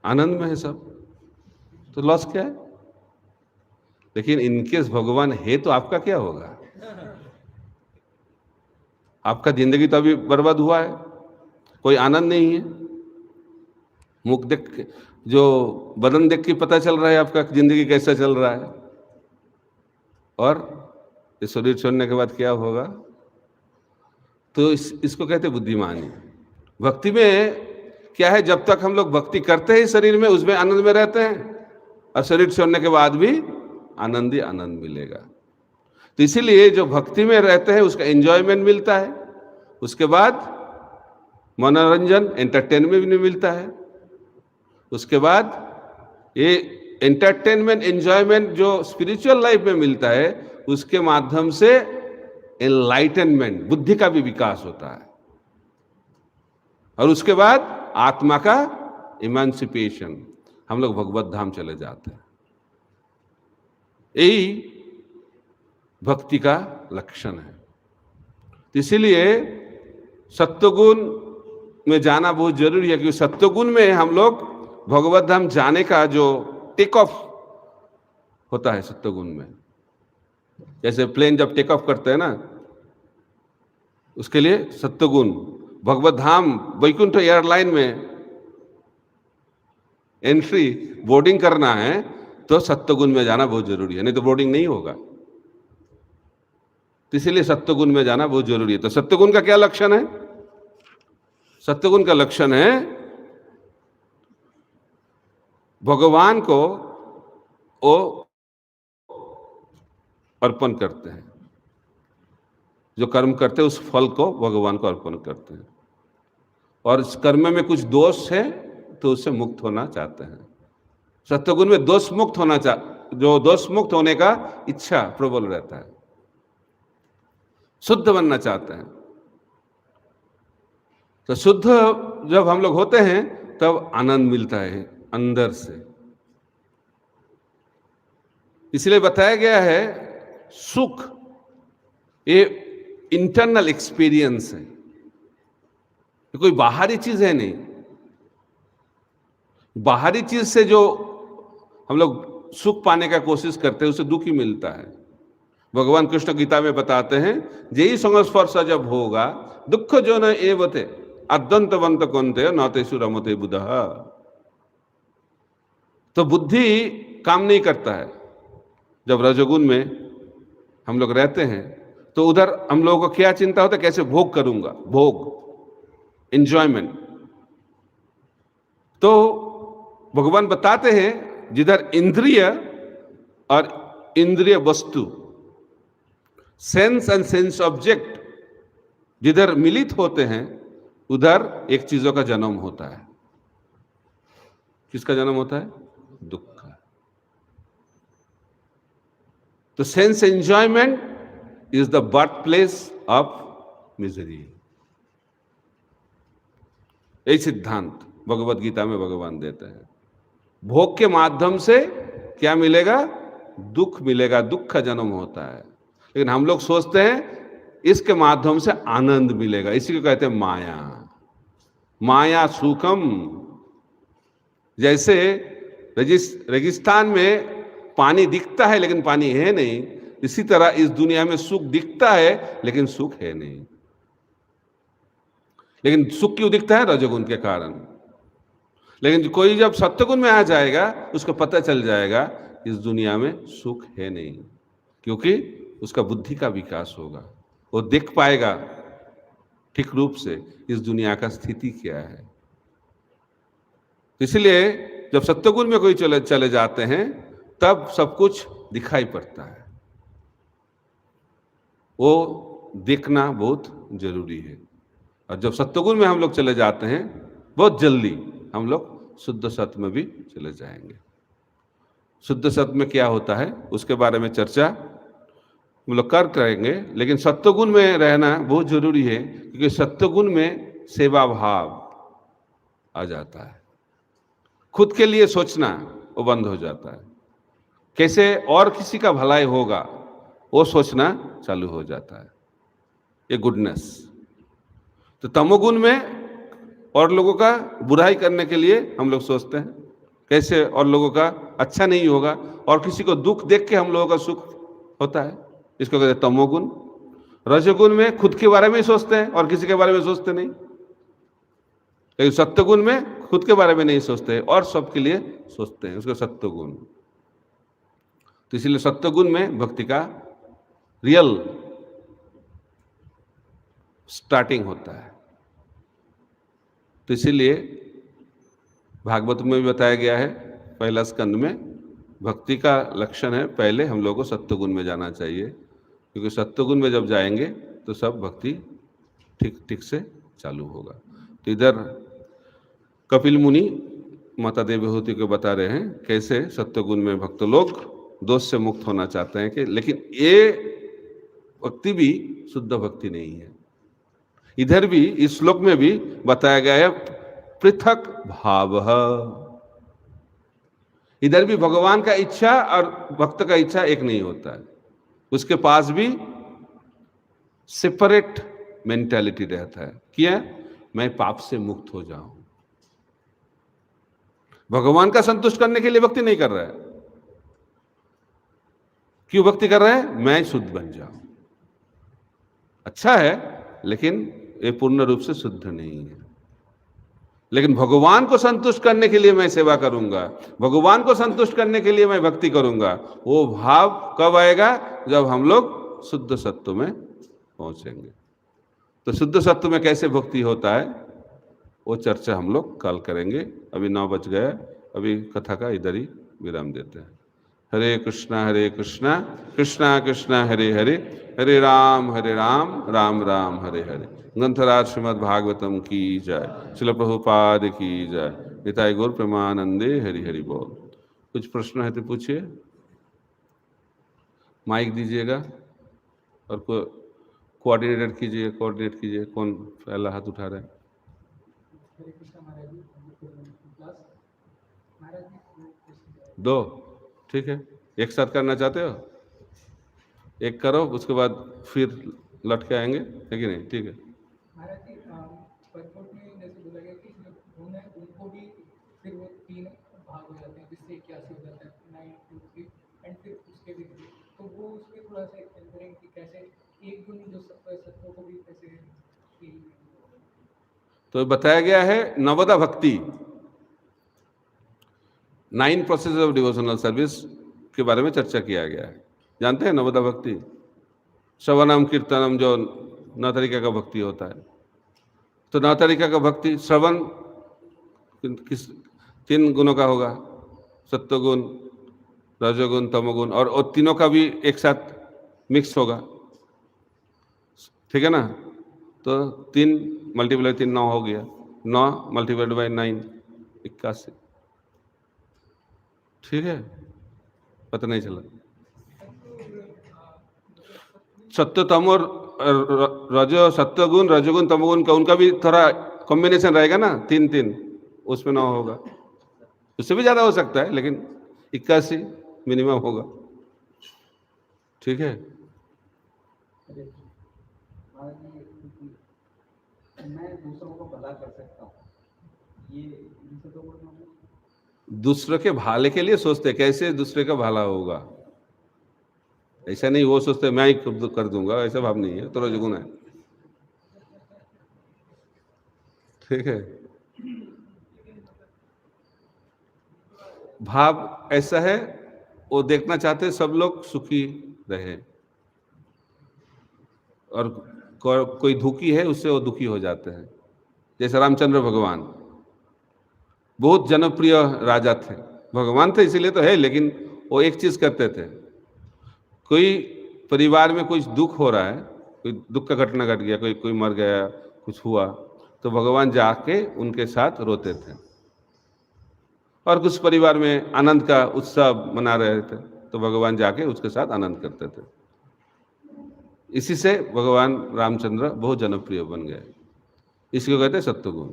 Speaker 1: आनंद में है सब, तो लॉस क्या है? लेकिन इनकेस भगवान है तो आपका क्या होगा? आपका जिंदगी तो अभी बर्बाद हुआ है, कोई आनंद नहीं है। मुख देख के, जो बदन देख के पता चल रहा है आपका जिंदगी कैसा चल रहा है, और ये शरीर छोड़ने के बाद क्या होगा? तो इसको कहते बुद्धिमानी। भक्ति में क्या है, जब तक हम लोग भक्ति करते हैं शरीर में, उसमें आनंद में रहते हैं, और शरीर छोड़ने के बाद भी आनंद ही आनंद मिलेगा। तो इसीलिए जो भक्ति में रहते हैं उसका एंजॉयमेंट मिलता है, उसके बाद मनोरंजन एंटरटेनमेंट भी मिलता है, उसके बाद ये एंटरटेनमेंट एंजॉयमेंट जो स्पिरिचुअल लाइफ में मिलता है, उसके माध्यम से एनलाइटनमेंट, बुद्धि का भी विकास होता है, और उसके बाद आत्मा का इमांसिपेशन, हम लोग भगवत धाम चले जाते हैं। यही भक्ति का लक्षण है। इसीलिए सत्वगुण में जाना बहुत जरूरी है, क्योंकि सत्वगुण में हम लोग भगवत धाम जाने का जो टेक ऑफ होता है सत्वगुण में, जैसे प्लेन जब टेक ऑफ करते हैं ना, उसके लिए सत्वगुण, भगवत धाम वैकुंठ एयरलाइन में एंट्री बोर्डिंग करना है तो सत्वगुण में जाना बहुत जरूरी है, नहीं तो बोर्डिंग नहीं होगा। तो इसीलिए सत्वगुण में जाना बहुत जरूरी है। तो सत्वगुण का क्या लक्षण है? सत्वगुण का लक्षण है भगवान को वो अर्पण करते हैं, जो कर्म करते हैं उस फल को भगवान को अर्पण करते हैं, और इस कर्म में कुछ दोष है तो उससे मुक्त होना चाहते हैं। सत्वगुण में दोष मुक्त होना जो दोष मुक्त होने का इच्छा प्रबल रहता है, शुद्ध बनना चाहते हैं। तो शुद्ध जब हम लोग होते हैं तब आनंद मिलता है अंदर से। इसलिए बताया गया है सुख ये इंटरनल एक्सपीरियंस है, ये कोई बाहरी चीज है नहीं। बाहरी चीज से जो हम लोग सुख पाने का कोशिश करते हैं उससे दुख ही मिलता है। भगवान कृष्ण गीता में बताते हैं, जेई संस्पर्श जब होगा दुख जो न एवते अदंतवंत कौनते नौतेषु रमते बुधः। तो बुद्धि काम नहीं करता है। जब रजोगुण में हम लोग रहते हैं तो उधर हम लोगों को क्या चिंता होता है, कैसे भोग करूंगा, भोग एंजॉयमेंट। तो भगवान बताते हैं जिधर इंद्रिय और इंद्रिय वस्तु, सेंस एंड सेंस ऑब्जेक्ट जिधर मिलित होते हैं उधर एक चीजों का जन्म होता है। किसका जन्म होता है? दुख का। तो sense enjoyment is the birth place of misery. यही सिद्धांत भगवत गीता में भगवान देते हैं। भोग के माध्यम से क्या मिलेगा? दुख मिलेगा, दुख का जन्म होता है। लेकिन हम लोग सोचते हैं इसके माध्यम से आनंद मिलेगा, इसी को कहते हैं माया। माया सुखम। जैसे रेगिस्तान में पानी दिखता है लेकिन पानी है नहीं, इसी तरह इस दुनिया में सुख दिखता है लेकिन सुख है नहीं। लेकिन सुख क्यों दिखता है? रजोगुण के कारण। लेकिन कोई जब सत्वगुण में आ जाएगा उसको पता चल जाएगा इस दुनिया में सुख है नहीं, क्योंकि उसका बुद्धि का विकास होगा, वो देख पाएगा ठीक रूप से इस दुनिया का स्थिति क्या है। इसलिए जब सत्वगुण में कोई चले जाते हैं तब सब कुछ दिखाई पड़ता है, वो देखना बहुत जरूरी है। और जब सत्वगुण में हम लोग चले जाते हैं बहुत जल्दी हम लोग शुद्ध सत्व में भी चले जाएंगे। शुद्ध सत्व में क्या होता है उसके बारे में चर्चा हम लोग करेंगे, लेकिन सत्वगुण में रहना बहुत जरूरी है, क्योंकि सत्वगुण में सेवा भाव आ जाता है, खुद के लिए सोचना वो बंद हो जाता है, कैसे और किसी का भलाई होगा वो सोचना चालू हो जाता है, ये गुडनेस। तो तमोगुण में और लोगों का बुराई करने के लिए हम लोग सोचते हैं कैसे और लोगों का अच्छा नहीं होगा, और किसी को दुख देख के हम लोगों का सुख होता है, इसको कहते हैं तमोगुण। रजोगुण में खुद के बारे में ही सोचते हैं और किसी के बारे में सोचते नहीं, लेकिन सत्वगुण में खुद के बारे में नहीं सोचते और सबके लिए सोचते हैं, उसको सत्वगुण। तो इसलिए सत्वगुण में भक्ति का रियल स्टार्टिंग होता है। तो इसीलिए भागवत में भी बताया गया है पहला स्कंद में, भक्ति का लक्षण है पहले हम लोगों को सत्वगुण में जाना चाहिए, क्योंकि सत्वगुण में जब जाएंगे तो सब भक्ति ठीक ठीक से चालू होगा। तो इधर कपिल मुनि माता देवहूति को बता रहे हैं कैसे सत्वगुण में भक्त लोग दोष से मुक्त होना चाहते हैं, कि लेकिन ये भक्ति भी शुद्ध भक्ति नहीं है। इधर भी इस श्लोक में भी बताया गया है पृथक भाव। इधर भी भगवान का इच्छा और भक्त का इच्छा एक नहीं होता है, उसके पास भी सेपरेट मेंटालिटी रहता है, क्या मैं पाप से मुक्त हो जाऊं। भगवान का संतुष्ट करने के लिए भक्ति नहीं कर रहा है, क्यों भक्ति कर रहा है? मैं शुद्ध बन जाऊं। अच्छा है लेकिन ये पूर्ण रूप से शुद्ध नहीं है। लेकिन भगवान को संतुष्ट करने के लिए मैं सेवा करूंगा, भगवान को संतुष्ट करने के लिए मैं भक्ति करूंगा, वो भाव कब आएगा? जब हम लोग शुद्ध सत्व में पहुंचेंगे। तो शुद्ध सत्व में कैसे भक्ति होता है वो चर्चा हम लोग कल करेंगे। अभी 9 बज गया, अभी कथा का इधर ही विराम देते हैं। हरे कृष्णा कृष्णा कृष्णा हरे हरे, हरे राम राम राम हरे हरे। ग्रंथराज श्रीमद् भागवतम की जय, श्रील प्रभुपाद की जय, निताई गौर प्रेमानंदे हरि हरि बोल। कुछ प्रश्न है तो पूछिए, माइक दीजिएगा और कोऑर्डिनेट कीजिए। कौन पहला हाथ उठा रहा है? दो, ठीक है। एक साथ करना चाहते हो? एक करो, उसके बाद फिर लट के आएंगे, है कि नहीं? ठीक है।
Speaker 3: महाराज जी, परकोट में जैसे बोला गया कि जो गुण है उनको भी फिर वो 3 भाग हो जाते हैं, जिससे 81 हो जाता है, 9 2 3 एंड फिर उसके भी तो वो उसमें थोड़ा सा एक्सप्लेन करेंगे कि कैसे एक गुण जो सत्व को भी कैसे कि
Speaker 1: तो बताया गया है नवदा भक्ति, 9 प्रोसेस ऑफ डिवोशनल सर्विस के बारे में चर्चा किया गया है। जानते हैं नवदा भक्ति? श्रवणम कीर्तनम, जो 9 तरीके का भक्ति होता है। तो 9 तरीके का भक्ति, श्रवण किस 3 गुणों का होगा, सत्वगुण, रजोगुण, तमोगुण, और तीनों का भी एक साथ मिक्स होगा, ठीक है ना? तो 3 मल्टीप्लाई 3 9 हो गया, 9 मल्टीप्लाइड बाई 9 81, ठीक है? पता नहीं चला। सत्य तम और सत्वगुण रजोगुण तमोगुण का उनका भी थोड़ा कॉम्बिनेशन रहेगा ना, 3 3, उसमें 9 होगा। उससे भी ज्यादा हो सकता है लेकिन 81 मिनिमम होगा, ठीक है?
Speaker 2: मैं दूसरों को भला कर सकता हूँ, ये इनसे तो बोलना है।
Speaker 1: दूसरे के भाले के लिए सोचते, कैसे दूसरे का भला होगा, ऐसा नहीं वो सोचते मैं ही कर दूंगा, ऐसा भाव नहीं है, तो रजोगुण है। ठीक है, भाव ऐसा है, वो देखना चाहते सब लोग सुखी रहे, और कोई दुखी है उससे वो दुखी हो जाते हैं। जैसे रामचंद्र भगवान बहुत जनप्रिय राजा थे, भगवान थे इसीलिए तो है, लेकिन वो एक चीज करते थे, कोई परिवार में कुछ दुख हो रहा है, कोई दुख का घटना घट गया, कोई मर गया, कुछ हुआ, तो भगवान जाके उनके साथ रोते थे। और कुछ परिवार में आनंद का उत्सव मना रहे थे, तो भगवान जाके उसके साथ आनंद करते थे। इसी से भगवान रामचंद्र बहुत जनप्रिय बन गए। इसको कहते हैं सत्वगुण।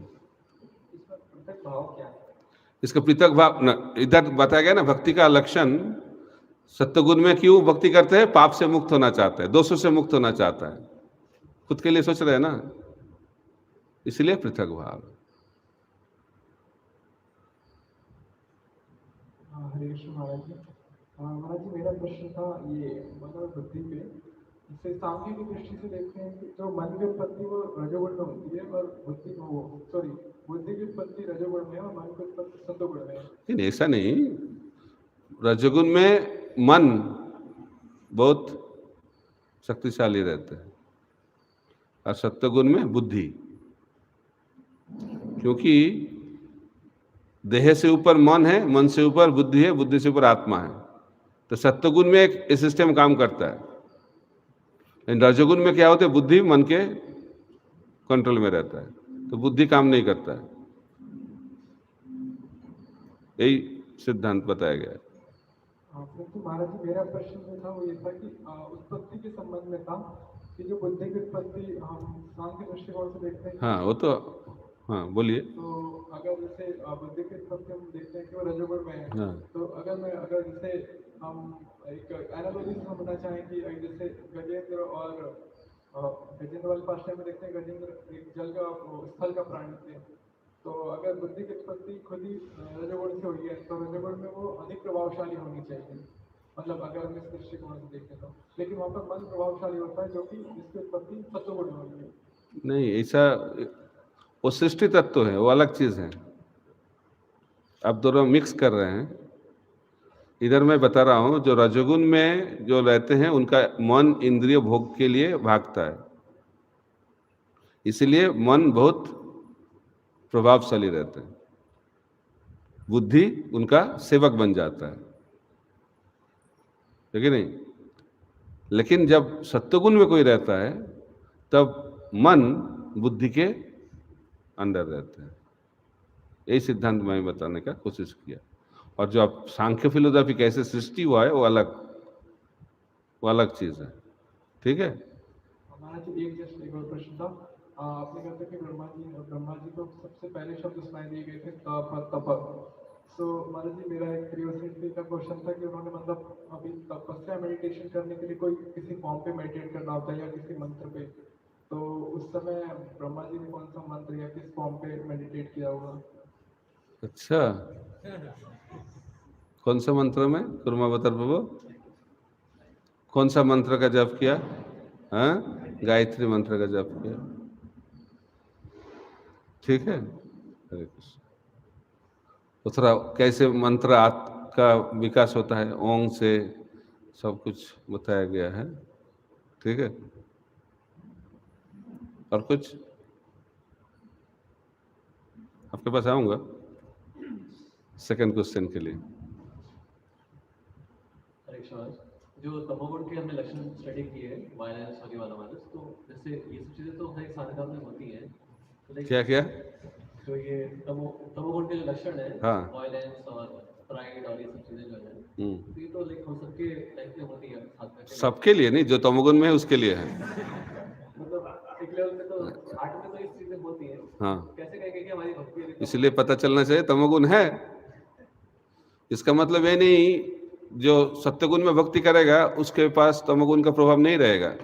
Speaker 1: इसका पृथक भाव इधर बताया गया ना, भक्ति का लक्षण सत्वगुण में क्यों भक्ति करते हैं, पाप से मुक्त होना चाहते हैं, दोषों से मुक्त होना चाहता है, खुद के लिए सोच रहे हैं ना, इसलिए पृथक भाव।
Speaker 4: हरे कृष्ण महाराज जी। महाराज जी मेरा प्रश्न था ये मनोर बुद्धि पे, इसे सांख्य की दृष्टि से देखते हैं कि जो मन की उत्पत्ति वो रजोगुण में होती है, और बुद्धि की उत्पत्ति रजोगुण में है और मन की उत्पत्ति सत्वगुण में है।
Speaker 1: नहीं, ऐसा नहीं, रजोगुण में मन बहुत शक्तिशाली रहता है और सत्वगुण में बुद्धि, क्योंकि देह से ऊपर मन है, मन से ऊपर बुद्धि है, बुद्धि से ऊपर आत्मा है, तो सत्वगुण में एक सिस्टम काम करता है। लेकिन रजोगुण में क्या होता है, बुद्धि मन के कंट्रोल में रहता है, तो बुद्धि काम नहीं करता है, यही सिद्धांत बताया गया है।
Speaker 4: परंतु महाराज जी मेरा प्रश्न जो था वो ये था कि उत्पत्ति के संबंध में था कि जो बुद्धि की उत्पत्ति हम सांख्य दृष्टिकोण से देखते हैं।
Speaker 1: हाँ वो तो, हाँ बोलिए।
Speaker 4: तो अगर जैसे बुद्धि की उत्पत्ति हम देखते हैं कि वो रजोगुण में है,
Speaker 1: हाँ।
Speaker 4: तो अगर जैसे हम एक एनालॉजी समझना चाहें कि जैसे गजेंद्र वाले पाठ्य में देखते हैं, गजेंद्र एक जल का स्थल का प्राणी थे, तो अगर बुद्धि की उत्पत्ति खुद ही रजोगुण से हुई है, तो रजोगुण में वो अधिक प्रभावशाली होनी चाहिए, मतलब अगर हम इस दृष्टिकोण से देखें तो, लेकिन वहाँ पर मन प्रभावशाली होता है जो कि जिसकी उत्पत्ति सत्वगुण में हुई है।
Speaker 1: नहीं, ऐसा वो सृष्टि तत्व है, वो अलग चीज है, आप दोनों मिक्स कर रहे हैं। इधर मैं बता रहा हूं, जो रजोगुण में जो रहते हैं उनका मन इंद्रिय भोग के लिए भागता है, इसलिए मन बहुत प्रभावशाली रहता है, बुद्धि उनका सेवक बन जाता है, ठीक है नहीं। लेकिन जब सत्वगुण में कोई रहता है तब मन बुद्धि के अंदर रहता है, यही सिद्धांत मैं बताने का कोशिश किया। और जो आप सांख्य फिलोसफी कैसे सृष्टि हुआ है वो अलग चीज है, ठीक है।
Speaker 4: हमारा जो एक और प्रश्न था, आपने कहा था कि ब्रह्मा जी को सबसे पहले शब्द सुनाई दिए गए थे तप। तो महाराज जी मेरा एक क्यूरियोसिटी का क्वेश्चन था कि उन्होंने मतलब अभी तपस्या मेडिटेशन करने के लिए कोई किसी फॉर्म पे मेडिटेट करना होता है या किसी मंत्र पे, तो उस समय ब्रह्मा जी ने कौन सा मंत्र या किस फॉर्म पे मेडिटेट किया होगा?
Speaker 1: अच्छा, कौन सा मंत्र में कुर्मावतार प्रभु, कौन सा मंत्र का जप किया? हाँ, गायत्री मंत्र का जप किया, ठीक है। हरे कृष्ण। तो थोड़ा कैसे मंत्र का विकास होता है, ओम से सब कुछ बताया गया है, ठीक है। और कुछ आपके पास आऊंगा सेकंड क्वेश्चन के लिए।
Speaker 5: जो तमोगुण के हमने लक्षण स्टडी किए हैं, वायलेंस होने वाला वायलेंस, तो जैसे ये सब चीजें तो हर एक साधना में होती हैं, तो
Speaker 1: क्या क्या
Speaker 5: जो ये तमोगुण के जो लक्षण है,
Speaker 1: हाँ,
Speaker 5: वायलेंस और प्राइड और ये सब चीजें जो है, तो ये तो लाइक हम सबके लाइफ में होती है,
Speaker 1: सबके लिए नहीं, जो तमोगुण में है उसके लिए है।
Speaker 5: मतलब एक लेवल पे तो आर्ट में तो ये चीजें होती है,
Speaker 1: हाँ,
Speaker 5: कैसे कहेंगे कि हमारी भक्ति,
Speaker 1: इसलिए पता चलना चाहिए तमोगुण है। इसका मतलब ये नहीं जो सत्वगुण में भक्ति करेगा उसके पास तमोगुण का प्रभाव नहीं रहेगा।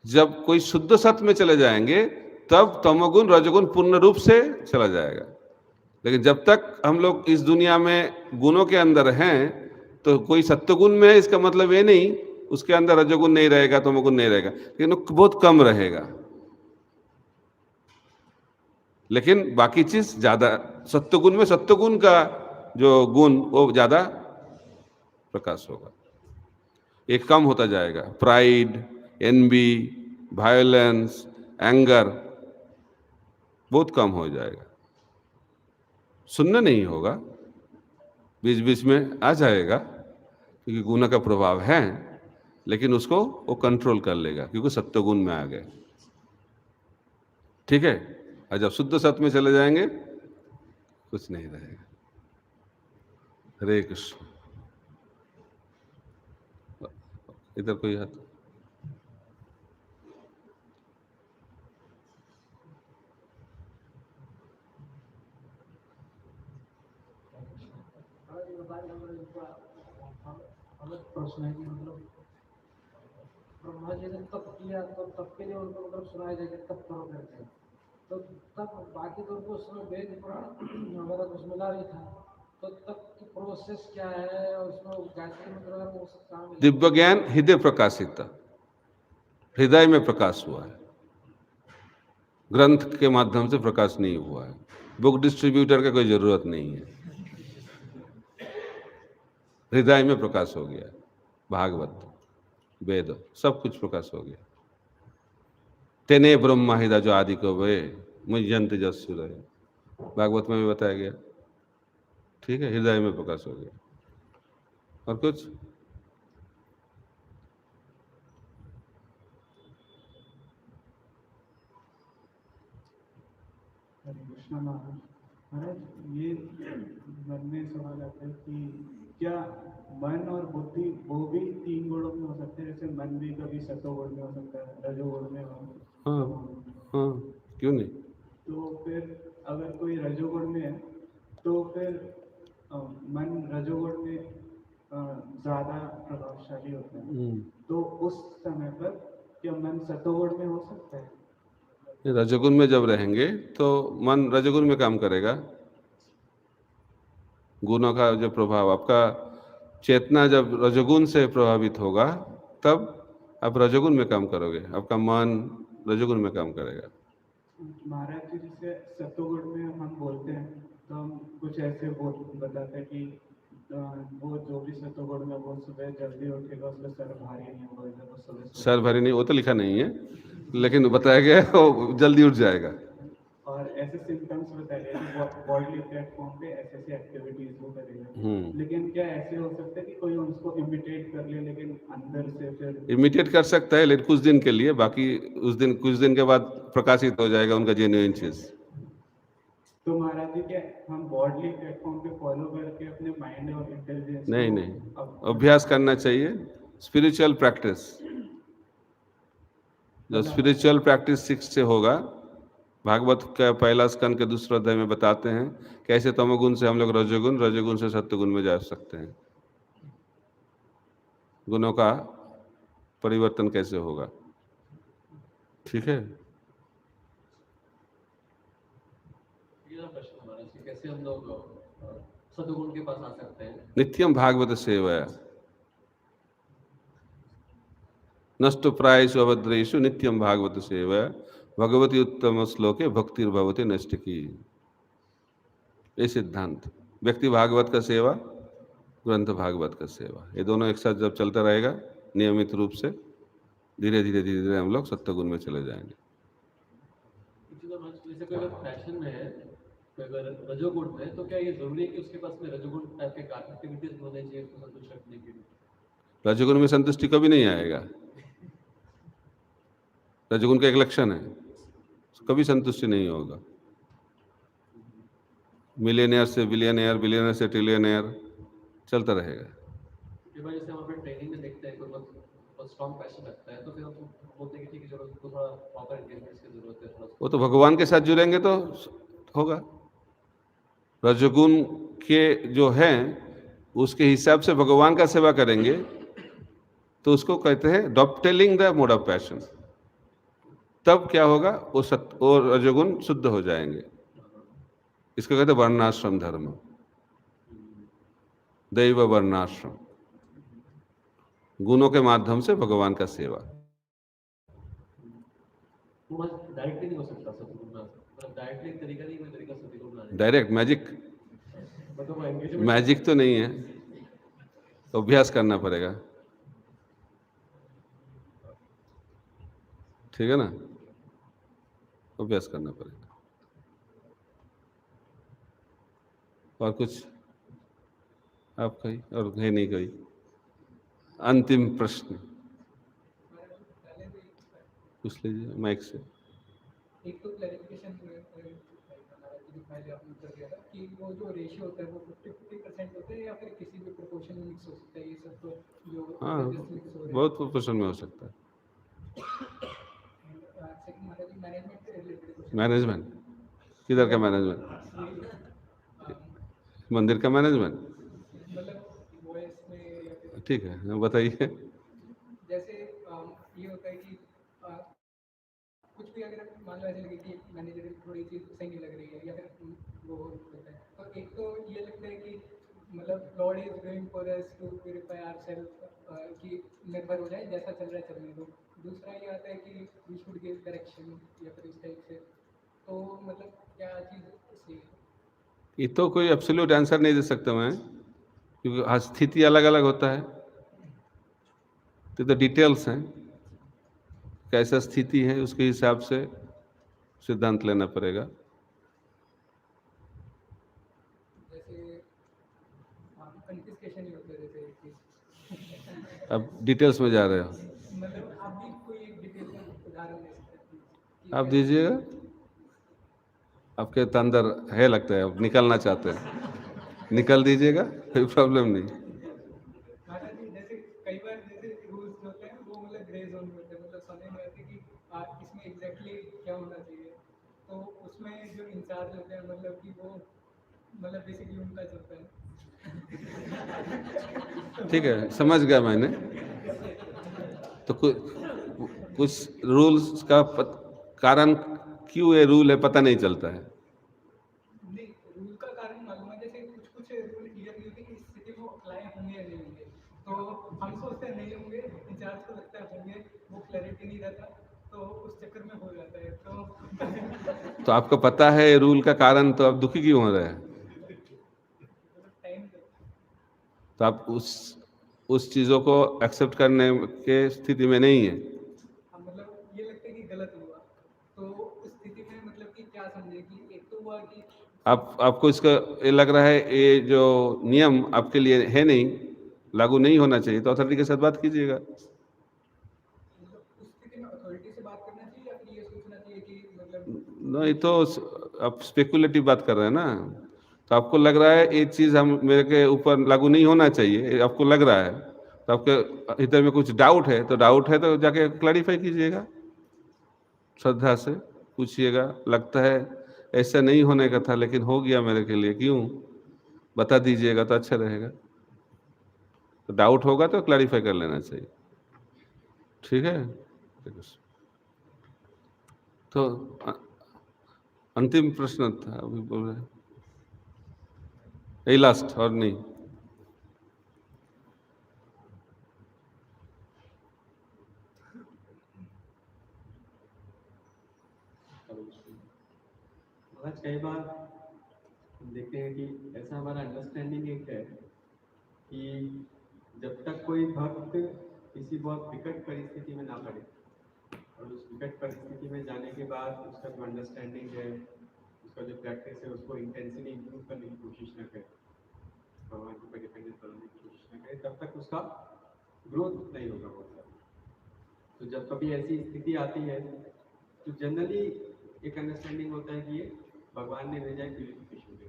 Speaker 1: जब कोई शुद्ध सत्व में चले जाएंगे तब तमोगुण रजोगुण पूर्ण रूप से चला जाएगा। लेकिन जब तक हम लोग इस दुनिया में गुणों के अंदर हैं, तो कोई सत्वगुण में है इसका मतलब ये नहीं उसके अंदर रजोगुण नहीं रहेगा, तमोगुण नहीं रहेगा, लेकिन वो बहुत कम रहेगा। लेकिन बाकी चीज ज्यादा, सत्वगुण में सत्वगुण का जो गुण वो ज्यादा प्रकाश होगा, एक कम होता जाएगा। प्राइड, एनबी, वायलेंस, एंगर बहुत कम हो जाएगा। सुनना नहीं होगा, बीच बीच में आ जाएगा क्योंकि गुण का प्रभाव है, लेकिन उसको वो कंट्रोल कर लेगा क्योंकि सत्वगुण में आ गए। ठीक है, और जब शुद्ध सत्व में चले जाएंगे कुछ नहीं रहेगा। हरे कृष्ण। इधर कोई हाथ?
Speaker 6: अलग प्रश्न है कि मतलब ब्रह्मा जी ने तप किया तो तप के लिए उनको मतलब सुनाया जाएगा तप करो करके, तो तब बाकी तो उनको उसमें वेद पुराण वगैरह कुछ मिला नहीं था, तो तप की प्रोसेस क्या है और उसमें गायत्री मंत्र वगैरह वो सब कहाँ मिला?
Speaker 1: दिव्य ज्ञान हृदय प्रकाशित, हृदय में प्रकाश हुआ है, ग्रंथ के माध्यम से प्रकाश नहीं हुआ है। बुक डिस्ट्रीब्यूटर का कोई जरूरत नहीं है, हृदय में प्रकाश हो गया। भागवत, वेद, सब कुछ प्रकाश हो गया। तेने ब्रह्मा हृदय जो आदि को वे मुझंत जस्सु रहे, भागवत में भी बताया गया। ठीक है, हृदय में प्रकाश हो गया। और कुछ?
Speaker 4: कृष्ण महाराज, ये मन में सवाल आता है कि क्या मन और बुद्धि वो भी 3 गुणों में हो सकते हैं? जैसे मन भी कभी सत्वगुण में हो सकता है, रजोगुण में हो।
Speaker 1: हाँ हाँ, क्यों नहीं?
Speaker 4: तो फिर अगर कोई रजोगुण में है तो फिर मन रजोगुण में ज्यादा प्रभावशाली होता है, तो उस समय पर क्या मन सत्वगुण में हो सकता है?
Speaker 1: रजोगुण में जब रहेंगे तो मन रजोगुण में काम करेगा। गुणों का जो प्रभाव, आपका चेतना जब रजोगुण से प्रभावित होगा तब आप रजोगुण में काम करोगे, आपका मन रजोगुण में काम करेगा।
Speaker 4: महाराज जी, जैसे सत्वगुण में हम बोलते हैं तो हम कुछ ऐसे बताते हैं कि वो जो भी सत्वगुण में वो सुबह जल्दी उठेगा, उसका सर भारी नहीं होगा, वो सुबह
Speaker 1: सर भारी नहीं, वो तो लिखा नहीं है, लेकिन बताया गया है वो जल्दी उठ जाएगा।
Speaker 4: और ऐसे सिम्टम्स बताए गए कि बॉडी प्लेटफॉर्म पे ऐसे ऐसी एक्टिविटीज वो करेगा। लेकिन क्या ऐसे हो सकता है कि कोई उसको इमिटेट कर ले, लेकिन अंदर से फिर?
Speaker 1: इमिटेट कर सकता है, लेकिन कुछ दिन के लिए, बाकी उस दिन कुछ दिन के बाद प्रकाशित हो जाएगा उनका जेन्युइन चीज।
Speaker 4: तो महाराज जी, क्या हम बॉडी प्लेटफॉर्म पे फॉलो करके अपने माइंड और इंटेलिजेंस?
Speaker 1: नहीं, अभ्यास करना चाहिए, स्पिरिचुअल प्रैक्टिस। जो स्पिरिचुअल प्रैक्टिस 6 से होगा, भागवत का पहला स्कंद के दूसरे अध्याय में बताते हैं कैसे तमोगुण से हम लोग रजोगुण, रजोगुण से सत्वगुण में जा सकते हैं, गुणों का परिवर्तन कैसे होगा। ठीक है,
Speaker 5: प्रश्न हमारा कि कैसे हम लोग सत्वगुण के पास आ सकते हैं?
Speaker 1: नित्यम भागवत सेवया नष्ट प्रायेषु अभद्रेषु नित्यम भागवत सेवया भगवती उत्तम श्लोके भक्तिर्भवती नष्ट की। ये सिद्धांत, व्यक्ति भागवत का सेवा, ग्रंथ भागवत का सेवा, ये दोनों एक साथ जब चलता रहेगा नियमित रूप से, धीरे धीरे हम लोग सत्वगुण में चले जाएंगे।
Speaker 5: जैसे कोई अगर पैशन में है, कोई अगर रजोगुण में है, तो क्या ये जरूरी है कि उसके पास में रजोगुण टाइप के एक्टिविटीज होने चाहिए उसको संतुष्ट रखने के लिए?
Speaker 1: रजोगुण में संतुष्टि कभी नहीं आएगा, रजोगुण का एक लक्षण है, कभी संतुष्टि नहीं होगा। मिलियनियर से बिलियनियर, बिलियनियर से ट्रिलियनियर चलता रहेगा।
Speaker 5: जैसे हम अपने ट्रेनिंग में देखते हैं कोई बहुत स्ट्रॉन्ग पैशन रखता है, तो फिर हम बोलते हैं कि ठीक है चलो उसको थोड़ा प्रॉपर एंगेजमेंट की जरूरत है, थोड़ा
Speaker 1: वो तो भगवान के साथ जुड़ेंगे तो होगा। रजोगुण के जो हैं उसके हिसाब से भगवान का सेवा करेंगे तो उसको कहते हैं डॉपटेलिंग द मोड ऑफ पैशन। तब क्या होगा, वो रजोगुण शुद्ध हो जाएंगे। इसको कहते हैं वर्णाश्रम धर्म, दैव वर्णाश्रम, गुणों के माध्यम से भगवान का सेवा।
Speaker 5: वो बस डायरेक्टली नहीं हो सकता सतगुरु बना, मतलब डायरेक्टली तरीका नहीं, कोई तरीका सतगुरु बनाने
Speaker 1: डायरेक्ट मैजिक,
Speaker 5: मतलब वो एंगेजमेंट
Speaker 1: मैजिक तो नहीं है, तो अभ्यास करना पड़ेगा, ठीक है ना, अभ्यास करना पड़ेगा। और कुछ आपका ही और है नहीं कोई? अंतिम प्रश्न पूछ लीजिए माइक से।
Speaker 3: एक तो क्लैरिफिकेशन जो पहले आपने उत्तर दिया था कि वो जो रेशियो होता है वो 50-50% होता है या फिर किसी भी प्रोपोर्शन में मिक्स हो सकता है, ये सब तो जो
Speaker 1: हाँ,
Speaker 3: just mix हो रहे हैं।
Speaker 1: बहुत प्रोपोर्शन में हो सकता है।
Speaker 3: सेकंड मतलब कि मैनेजमेंट से रिलेटेड क्वेश्चन,
Speaker 1: मैनेजमेंट किधर का मैनेजमेंट? मंदिर का मैनेजमेंट?
Speaker 3: मतलब वॉइस में या फिर
Speaker 1: ठीक है, बताइए।
Speaker 3: जैसे ये होता है कि कुछ भी अगर मान लो ऐसे लगे कि मैनेजर थोड़ी चीज़ सही नहीं लग रही है या फिर वो होता है, तो एक तो ये लगता है कि मतलब lord is going for us to purify ourself, कि निर्भर हो जाए, जैसा चल रहा है चलने दो। दूसरा ये आता है कि वी शुड गिव डायरेक्शन या फिर इस टाइप से, तो मतलब क्या चीज़ सही है?
Speaker 1: ये तो कोई एब्सोल्यूट आंसर नहीं दे सकता मैं, क्योंकि हर स्थिति अलग अलग होता है, तो डिटेल्स हैं, कैसा स्थिति है उसके हिसाब से सिद्धांत लेना पड़ेगा।
Speaker 3: जैसे कन्फिस्केशन ही होता है, जैसे कि
Speaker 1: अब डिटेल्स में जा रहे हो,
Speaker 3: मतलब आप भी कोई एक डिटेल में उदाहरण दे सकते हैं
Speaker 1: आप दीजिएगा। आपके तो अंदर है लगता है, आप निकलना चाहते हैं, निकल दीजिएगा, कोई प्रॉब्लम नहीं।
Speaker 3: महाराज जी जैसे कई बार जैसे रूल्स होते हैं वो मतलब ग्रे जोन में होते हैं, मतलब समझ में आते हैं कि इसमें एग्जैक्टली क्या होना चाहिए, तो उसमें जो इंचार्ज होते हैं मतलब कि वो मतलब बेसिकली उनका चलता है।
Speaker 1: ठीक है, समझ गया मैंने। तो कुछ रूल्स का कारण क्यों ये रूल है पता नहीं चलता है।
Speaker 3: नहीं, रूल का कारण मालूम है, जैसे कुछ कुछ रूल क्लियर नहीं होते कि इस स्थिति में अप्लाई होंगे या नहीं होंगे, तो हम सोचते हैं नहीं होंगे, इंचार्ज को लगता है होंगे, वो क्लैरिटी नहीं रहता, तो उस चक्कर में हो जाता है।
Speaker 1: तो आपको पता है ये रूल का कारण, तो आप दुखी क्यों हो रहे हैं?
Speaker 3: टाइम
Speaker 1: तो आप उस चीज़ों को एक्सेप्ट करने के स्थिति में नहीं है।
Speaker 3: मतलब ये लगता है कि गलत हुआ, तो उस स्थिति में मतलब कि क्या समझे कि एक तो हुआ कि
Speaker 1: आपको इसका ये लग रहा है ये जो नियम आपके लिए है नहीं, लागू नहीं होना चाहिए, तो अथॉरिटी के साथ बात कीजिएगा।
Speaker 3: मतलब उस स्थिति में अथॉरिटी से बात करना चाहिए या फिर ये सोचना चाहिए कि मतलब
Speaker 1: नहीं तो आप स्पेकुलेटिव बात कर रहे हैं ना, तो आपको लग रहा है ये चीज़ हम मेरे के ऊपर लागू नहीं होना चाहिए, ये आपको लग रहा है, तो आपके हृदय में कुछ डाउट है, तो जाके क्लैरिफाई कीजिएगा, श्रद्धा से पूछिएगा, लगता है ऐसा नहीं होने का था लेकिन हो गया मेरे के लिए, क्यों बता दीजिएगा तो अच्छा रहेगा। तो डाउट होगा तो क्लैरिफाई कर लेना चाहिए, ठीक है। तो अंतिम प्रश्न था, अभी बोल रहे हैं यही लास्ट और नहीं?
Speaker 5: महाराज कई बार हम देखते हैं कि ऐसा हमारा अंडरस्टैंडिंग एक है कि जब तक कोई भक्त किसी बहुत विकट परिस्थिति में ना पड़े और उस विकट परिस्थिति में जाने के बाद उसका जो अंडरस्टैंडिंग है, उसका जो प्रैक्टिस है, उसको इंटेंसली इम्प्रूव करने की कोशिश न करे, भगवान के ऊपर डिपेंडेंट बनाने की कोशिश न करे, तब तक उसका ग्रोथ नहीं होगा बहुत ज़्यादा। तो जब कभी ऐसी स्थिति आती है तो जनरली एक अंडरस्टैंडिंग होता है कि ये भगवान ने भेजा है प्यूरिफिकेशन के।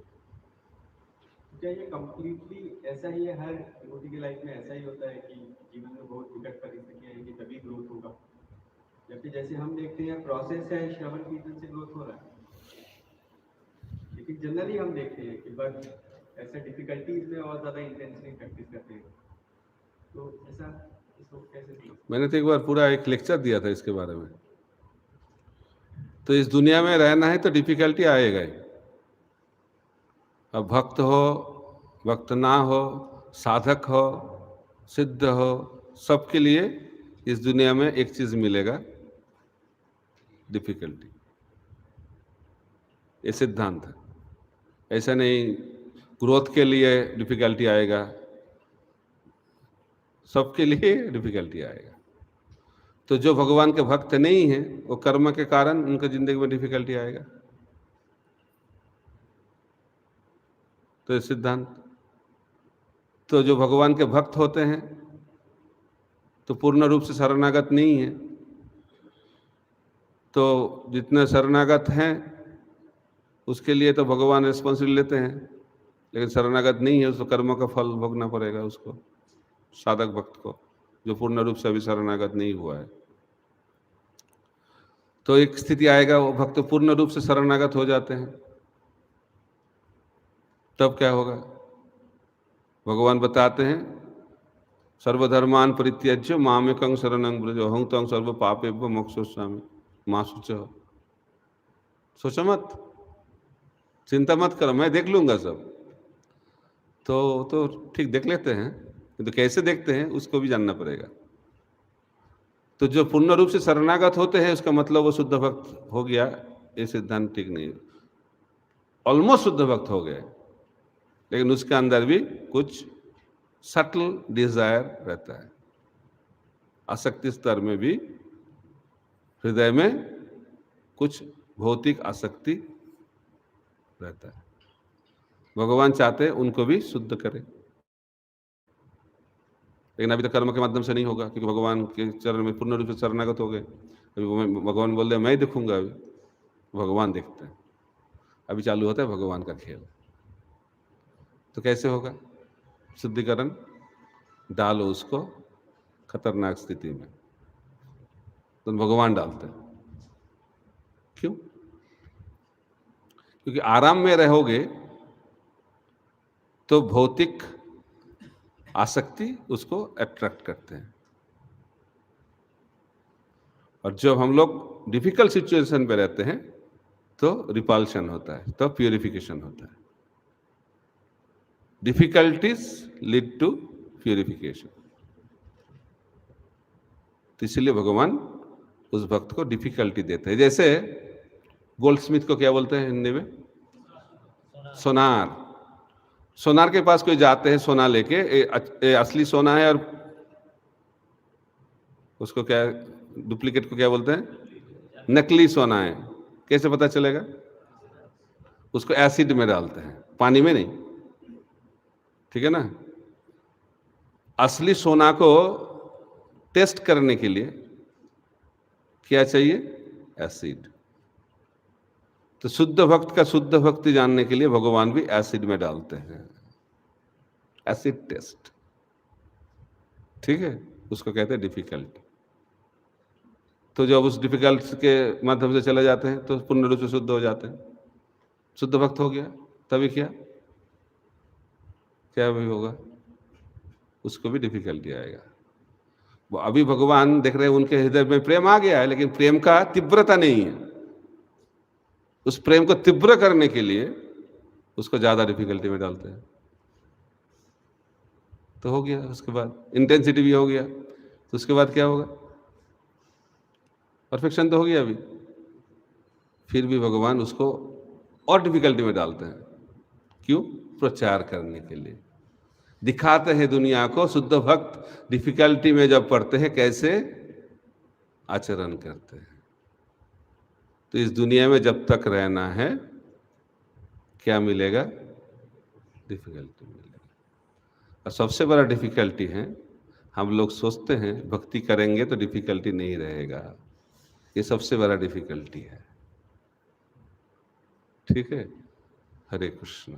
Speaker 5: तो क्या ये कम्प्लीटली ऐसा ही है, हर डिवोटी की लाइफ में ऐसा ही होता है कि जीवन में बहुत विकट परिस्थितियाँ आएंगी तभी ग्रोथ होगा, या फिर जैसे हम देखते हैं प्रोसेस है, श्रवण कीर्तन से ग्रोथ हो रहा है, लेकिन जनरली हम देखते हैं कि बस ऐसे डिफिकल्टीज में और ज़्यादा इंटेंसली प्रैक्टिस करते हैं, तो ऐसा इसको कैसे?
Speaker 1: मैंने तो एक बार पूरा एक लेक्चर दिया था इसके बारे में। तो इस दुनिया में रहना है तो डिफिकल्टी आएगा ही, अब भक्त हो, भक्त ना हो, साधक हो, सिद्ध हो, सबके लिए इस दुनिया में एक चीज मिलेगा, डिफिकल्टी। ये सिद्धांत है। ऐसा नहीं ग्रोथ के लिए डिफिकल्टी आएगा, सबके लिए डिफिकल्टी आएगा। तो जो भगवान के भक्त नहीं है वो कर्म के कारण उनके जिंदगी में डिफिकल्टी आएगा। तो ये सिद्धांत। तो जो भगवान के भक्त होते हैं तो पूर्ण रूप से शरणागत नहीं है, तो जितने शरणागत हैं उसके लिए तो भगवान रिस्पॉन्सिबिलिटी लेते हैं, लेकिन शरणागत नहीं है उसको कर्म का फल भोगना पड़ेगा उसको, साधक भक्त को, जो पूर्ण रूप से अभी शरणागत नहीं हुआ है। तो एक स्थिति आएगा वो भक्त पूर्ण रूप से शरणागत हो जाते हैं, तब क्या होगा? भगवान बताते हैं सर्वधर्मान परित्यज्य मामेकं शरणं व्रज अहं त्वं सर्व पापेभ्यो मोक्षयिष्यामि मां शुचः। सोचो मत, चिंता मत करो, मैं देख लूंगा सब। तो ठीक देख लेते हैं, तो कैसे देखते हैं उसको भी जानना पड़ेगा। तो जो पूर्ण रूप से शरणागत होते हैं उसका मतलब वो शुद्ध भक्त हो गया, ये सिद्धांत ठीक नहीं है। ऑलमोस्ट शुद्ध भक्त हो गए, लेकिन उसके अंदर भी कुछ सटल डिजायर रहता है, आसक्ति स्तर में भी हृदय में कुछ भौतिक आसक्ति रहता है। भगवान चाहते हैं उनको भी शुद्ध करें, लेकिन अभी तक कर्म के माध्यम से नहीं होगा, क्योंकि भगवान के चरण में पूर्ण रूप से शरणागत हो गए। अभी भगवान बोल रहे मैं देखूंगा, अभी भगवान देखते हैं। अभी चालू होता है भगवान का खेल। तो कैसे होगा शुद्धिकरण? डालो उसको खतरनाक स्थिति में, तो भगवान डालते हैं। क्यों? क्योंकि आराम में रहोगे तो भौतिक आसक्ति उसको अट्रैक्ट करते हैं, और जब हम लोग डिफिकल्ट सिचुएशन पे रहते हैं तो रिपल्शन होता है, तो प्यूरिफिकेशन होता है। Difficulties lead to purification. तो इसलिए भगवान उस भक्त को डिफिकल्टी देते हैं। जैसे गोल्डस्मिथ को क्या बोलते हैं हिंदी में? सोनार। सोनार के पास कोई जाते हैं सोना लेके, ये असली सोना है, और उसको क्या डुप्लीकेट को क्या बोलते हैं? नकली सोना है। कैसे पता चलेगा? उसको एसिड में डालते हैं, पानी में नहीं, ठीक है ना। असली सोना को टेस्ट करने के लिए क्या चाहिए? एसिड। तो शुद्ध भक्त का शुद्ध भक्ति जानने के लिए भगवान भी एसिड में डालते हैं, एसिड टेस्ट, ठीक है। उसको कहते हैं डिफिकल्ट। तो जब उस डिफिकल्ट के माध्यम से चले जाते हैं तो पूर्ण रूप से शुद्ध हो जाते हैं, शुद्ध भक्त हो गया। तभी क्या भी होगा? उसको भी डिफिकल्टी आएगा। वो अभी भगवान देख रहे हैं उनके हृदय में प्रेम आ गया है, लेकिन प्रेम का तीव्रता नहीं है। उस प्रेम को तीव्र करने के लिए उसको ज्यादा डिफिकल्टी में डालते हैं, तो हो गया। उसके बाद इंटेंसिटी भी हो गया, तो उसके बाद क्या होगा? परफेक्शन तो हो गया अभी, फिर भी भगवान उसको और डिफिकल्टी में डालते हैं। क्यों? प्रचार करने के लिए। दिखाते हैं दुनिया को शुद्ध भक्त डिफिकल्टी में जब पड़ते हैं कैसे आचरण करते हैं। तो इस दुनिया में जब तक रहना है क्या मिलेगा? डिफिकल्टी मिलेगा। और सबसे बड़ा डिफिकल्टी है, हम लोग सोचते हैं भक्ति करेंगे तो डिफिकल्टी नहीं रहेगा। ये सबसे बड़ा डिफिकल्टी है, ठीक है। हरे कृष्ण।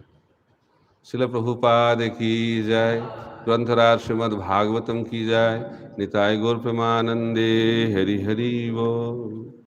Speaker 1: श्रील प्रभुपाद की जय। ग्रंथराज श्रीमद् भागवतम की जय। निताय गौर प्रेमानंदे। हरि हरि बोल।